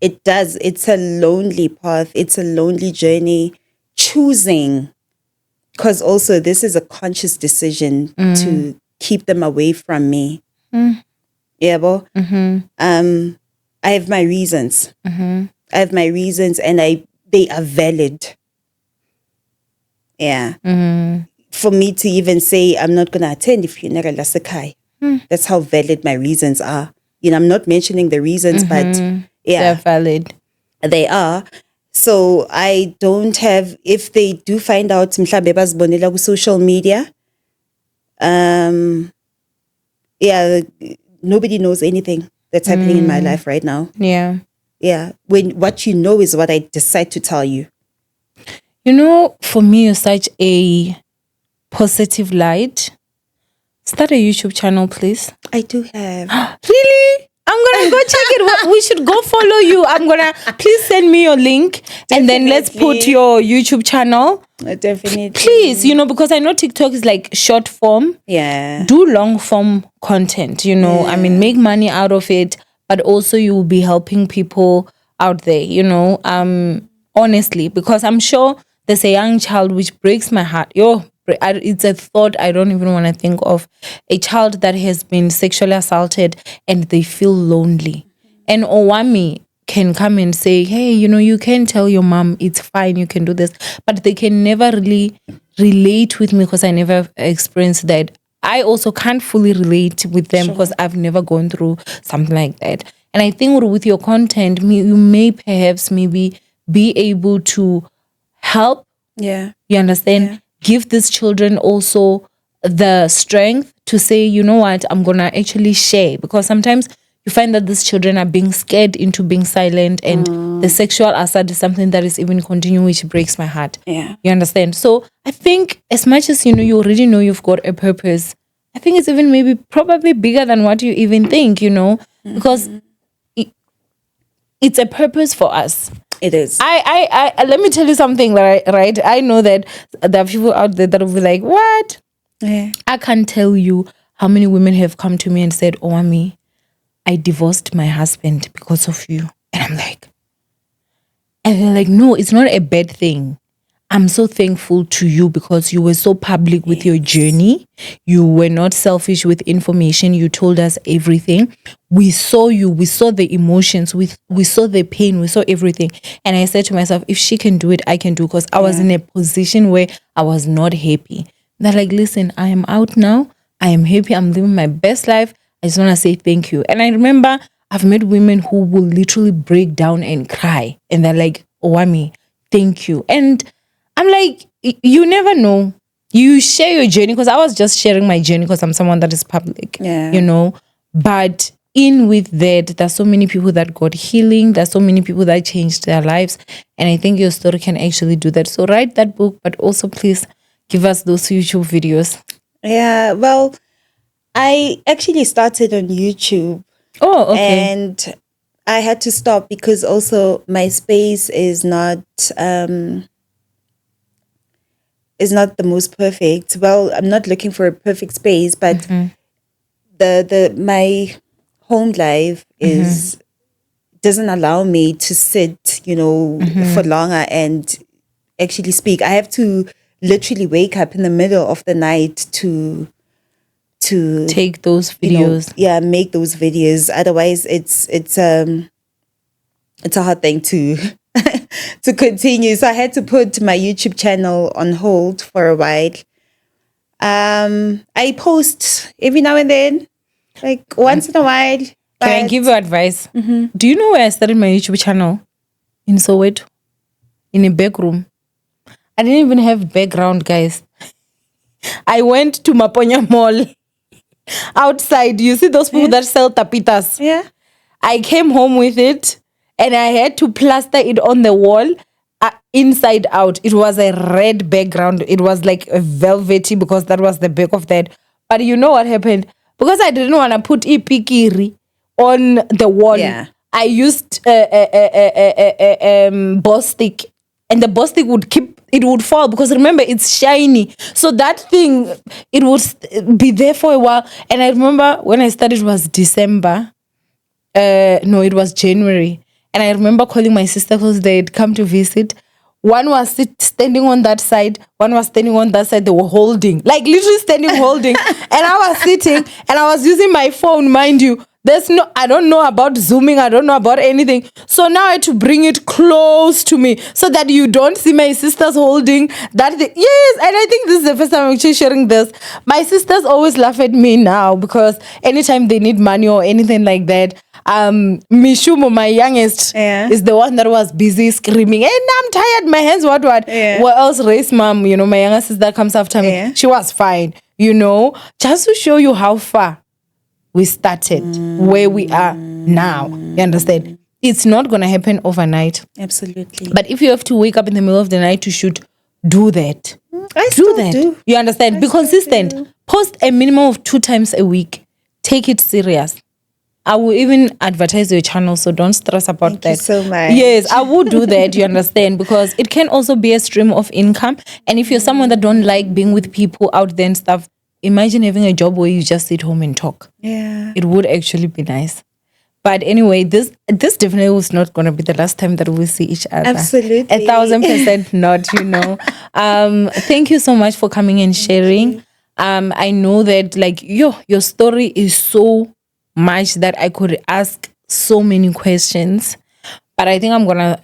Speaker 2: It does. It's a lonely path. It's a lonely journey. Choosing, because also this is a conscious decision to keep them away from me. Yeah, but I have my reasons. I have my reasons, and they are valid. Yeah. For me to even say I'm not going to attend if you're not a Lasakai. That's how valid my reasons are. You know, I'm not mentioning the reasons, but yeah,
Speaker 1: They're valid.
Speaker 2: they are. So I don't have, if they do find out mhlambe bazibonela ku social media, yeah, nobody knows anything that's happening in my life right now.
Speaker 1: Yeah.
Speaker 2: Yeah. When what you know is what I decide to tell you.
Speaker 1: You know, for me, you're such a positive light. Start a YouTube channel, please.
Speaker 2: I do have.
Speaker 1: Really? I'm gonna go check it. We should go follow you. Please send me your link, and then let's put your YouTube channel.
Speaker 2: Definitely.
Speaker 1: Please, you know, because I know TikTok is like short form.
Speaker 2: Yeah.
Speaker 1: Do long form content, you know. I mean, make money out of it, but also you will be helping people out there, you know. Honestly, because I'm sure there's a young child, which breaks my heart. It's a thought I don't even want to think of. A child that has been sexually assaulted and they feel lonely. And Owamie can come and say, hey, you know, you can tell your mom it's fine, you can do this. But they can never really relate with me because I never experienced that. I also can't fully relate with them because I've never gone through something like that. And I think with your content, you may perhaps maybe be able to help.
Speaker 2: Yeah.
Speaker 1: You understand? Yeah. Give these children also the strength to say, you know what, I'm going to actually share. Because sometimes you find that these children are being scared into being silent, and the sexual assault is something that is even continuing, which breaks my heart.
Speaker 2: Yeah.
Speaker 1: You understand? So I think as much as, you know, you already know you've got a purpose, I think it's even maybe probably bigger than what you even think, you know, because it's a purpose for us.
Speaker 2: It is.
Speaker 1: I let me tell you something, right? I know that there are people out there that will be like, what?
Speaker 2: Yeah.
Speaker 1: I can't tell you how many women have come to me and said, Owamie, I divorced my husband because of you. And I'm like, and they're like, no, it's not a bad thing. I'm so thankful to you because you were so public with your journey. You were not selfish with information. You told us everything. We saw you. We saw the emotions. We saw the pain. We saw everything. And I said to myself, if she can do it, I can do, because I was in a position where I was not happy. They're like, listen, I am out now. I am happy. I'm living my best life. I just want to say thank you. And I remember I've met women who will literally break down and cry. And they're like, Owamie, thank you. And I'm like, you never know. You share your journey, because I was just sharing my journey because I'm someone that is public, you know. But in with that, there's so many people that got healing. There's so many people that changed their lives. And I think your story can actually do that. So write that book, but also please give us those YouTube videos.
Speaker 2: Yeah, well, I actually started on YouTube.
Speaker 1: Oh, okay.
Speaker 2: And I had to stop because also my space is not the most perfect. Well, I'm not looking for a perfect space, but the my home life doesn't allow me to sit, for longer and actually speak. I have to literally wake up in the middle of the night to
Speaker 1: take those videos.
Speaker 2: Make those videos. Otherwise, it's a hard thing to to continue. So I had to put my YouTube channel on hold for a while. I post every now and then, like once in a while.
Speaker 1: Can I give you advice? Do you know where I started my YouTube channel? In Soweto, in a back room. I didn't even have background, guys. I went to Maponya Mall. Outside, you see those people that sell tapitas?
Speaker 2: Yeah.
Speaker 1: I came home with it and I had to plaster it on the wall inside out. It was a red background. It was like a velvety, because that was the back of that. But you know what happened? Because I didn't want to put ipikiri on the wall.
Speaker 2: Yeah.
Speaker 1: I used boss stick, and the boss stick would fall, because remember, it's shiny. So that thing, it would be there for a while. And I remember when I started, it was December. No, it was January. And I remember calling my sister because they'd come to visit. One was standing on that side. One was standing on that side. They were holding, like literally standing, holding. And I was sitting and I was using my phone, mind you. I don't know about zooming. I don't know about anything. So now I had to bring it close to me so that you don't see my sisters holding that thing. Yes, and I think this is the first time I'm actually sharing this. My sisters always laugh at me now, because anytime they need money or anything like that, Mishumo, my youngest, is the one that was busy screaming, and I'm tired, my hands, what?
Speaker 2: Yeah.
Speaker 1: What else? Race mom, my younger sister comes after me.
Speaker 2: Yeah.
Speaker 1: She was fine, just to show you how far we started, where we are now. You understand? It's not going to happen overnight.
Speaker 2: Absolutely.
Speaker 1: But if you have to wake up in the middle of the night to shoot, do that.
Speaker 2: I
Speaker 1: Do
Speaker 2: still
Speaker 1: that.
Speaker 2: do.
Speaker 1: You understand? Be consistent. Post a minimum of 2 times a week. Take it serious. I will even advertise your channel, so don't stress about that.
Speaker 2: Thank you so much.
Speaker 1: Yes, I will do that, you understand, because it can also be a stream of income. And if you're someone that don't like being with people out there and stuff, imagine having a job where you just sit home and talk.
Speaker 2: Yeah.
Speaker 1: It would actually be nice. But anyway, this definitely was not going to be the last time that we see each other.
Speaker 2: Absolutely.
Speaker 1: 1,000% not, Thank you so much for coming and sharing. I know that your story is so much that I could ask so many questions. But I think I'm going to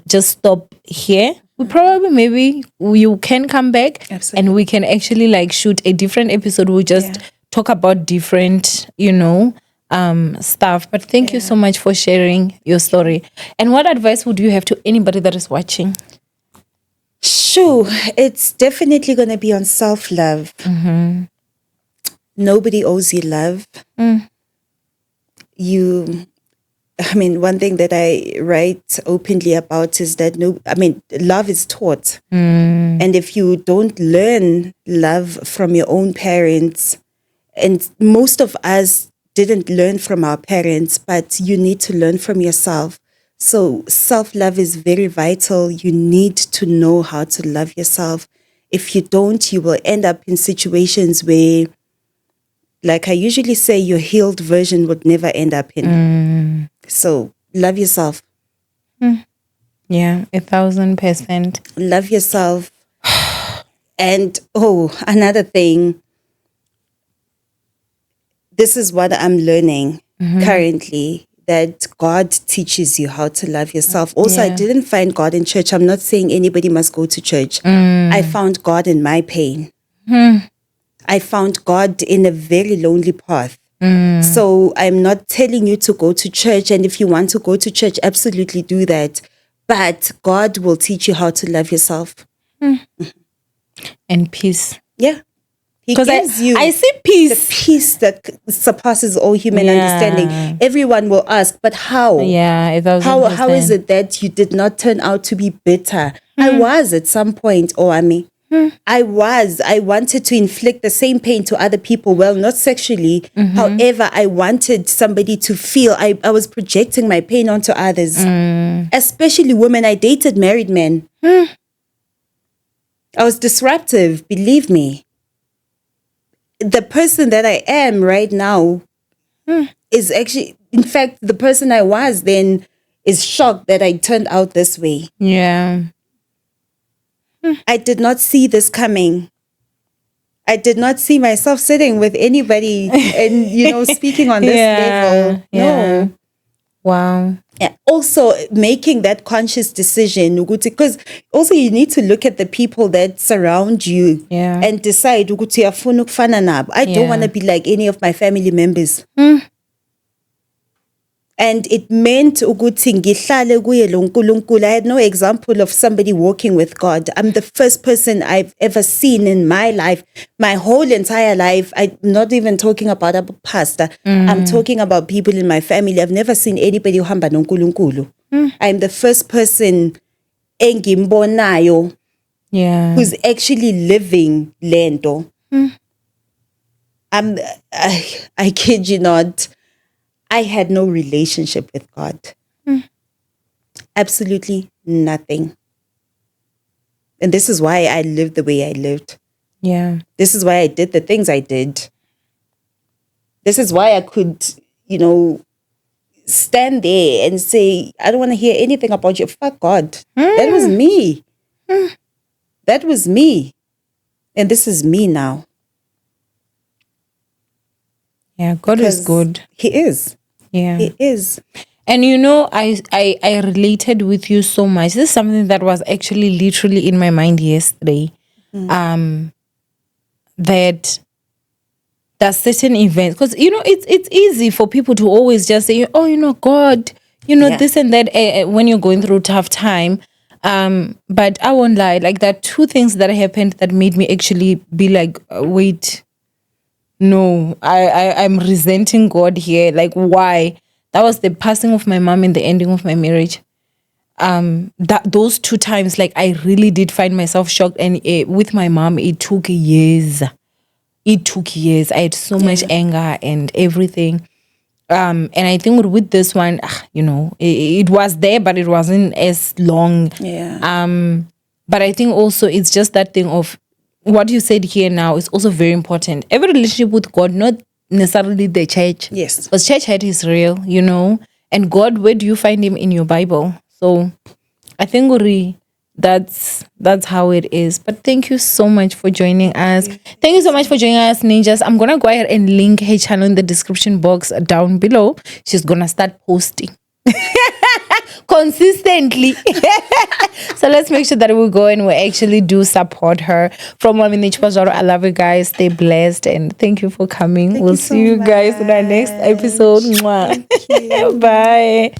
Speaker 1: just stop here. We probably, maybe you can come back.
Speaker 2: Absolutely.
Speaker 1: And we can actually shoot a different episode. We'll just talk about different, stuff. But thank you so much for sharing your story. And what advice would you have to anybody that is watching?
Speaker 2: Sure. It's definitely going to be on self-love. Nobody owes you love. One thing that I write openly about is that love is taught. And if you don't learn love from your own parents, and most of us didn't learn from our parents, but you need to learn from yourself. So self-love is very vital. You need to know how to love yourself. If you don't, you will end up in situations where, like I usually say, your healed version would never end up in. So love yourself.
Speaker 1: Yeah, 1,000%.
Speaker 2: Love yourself. And another thing, this is what I'm learning currently, that God teaches you how to love yourself. Also, I
Speaker 1: Yeah.
Speaker 2: didn't find God in church. I'm not saying anybody must go to church. I found God in my pain. I found God in a very lonely path. So I'm not telling you to go to church. And if you want to go to church, absolutely do that. But God will teach you how to love yourself.
Speaker 1: And peace.
Speaker 2: Yeah. He
Speaker 1: Because
Speaker 2: gives you
Speaker 1: I see
Speaker 2: the
Speaker 1: peace.
Speaker 2: peace that surpasses all human understanding. Everyone will ask, but how?
Speaker 1: Yeah, 1,000%.
Speaker 2: How is it that you did not turn out to be bitter? I was at some point, Owamie. I wanted to inflict the same pain to other people. Well, not sexually. However, I wanted somebody to feel I was projecting my pain onto others, especially women. I dated married men. I was disruptive, believe me. The person that I am right now is actually, in fact, the person I was then is shocked that I turned out this way.
Speaker 1: Yeah.
Speaker 2: I did not see this coming. I did not see myself sitting with anybody and, speaking on this level.
Speaker 1: Yeah.
Speaker 2: No.
Speaker 1: Wow.
Speaker 2: Yeah. Also, making that conscious decision, because also you need to look at the people that surround you and decide, I don't want to be like any of my family members. And it meant ukuthi ngihlale kuye lo nkulunkulu. I had no example of somebody walking with God. I'm the first person I've ever seen in my life, my whole entire life. I'm not even talking about a pastor. I'm talking about people in my family. I've never seen anybody uhamba nonkulunkulu. I'm the first person engimbonayo who's actually living lento. I kid you not. I had no relationship with God. Absolutely nothing. And this is why I lived the way I lived.
Speaker 1: Yeah.
Speaker 2: This is why I did the things I did. This is why I could, stand there and say, I don't want to hear anything about you. Fuck God. That was me. That was me. And this is me now.
Speaker 1: Yeah, God is good.
Speaker 2: He is.
Speaker 1: Yeah.
Speaker 2: He is.
Speaker 1: And I related with you so much. This is something that was actually literally in my mind yesterday. That there's certain events, because it's easy for people to always just say, God, this and that when you're going through a tough time. But I won't lie, like there are two things that happened that made me actually be like, wait, no, I'm resenting God here. Like, why? That was the passing of my mom and the ending of my marriage. Those two times, like, I really did find myself shocked. And with my mom, it took years. I had so much anger and everything. And I think with this one, it was there, but it wasn't as long.
Speaker 2: Yeah.
Speaker 1: But I think also it's just that thing of what you said here now is also very important. Every relationship with God, not necessarily the church.
Speaker 2: Yes.
Speaker 1: Because church hurt is real, And God, where do you find him in your Bible? So I think that's how it is. But thank you so much for joining us. Thank you so much for joining us, ninjas. I'm gonna go ahead and link her channel in the description box down below. She's gonna start posting consistently. So let's make sure that we go and we actually do support her. From Owamie, I love you guys. Stay blessed and thank you for coming. We'll see you guys in our next episode. Mwah.
Speaker 2: Thank you.
Speaker 1: Bye.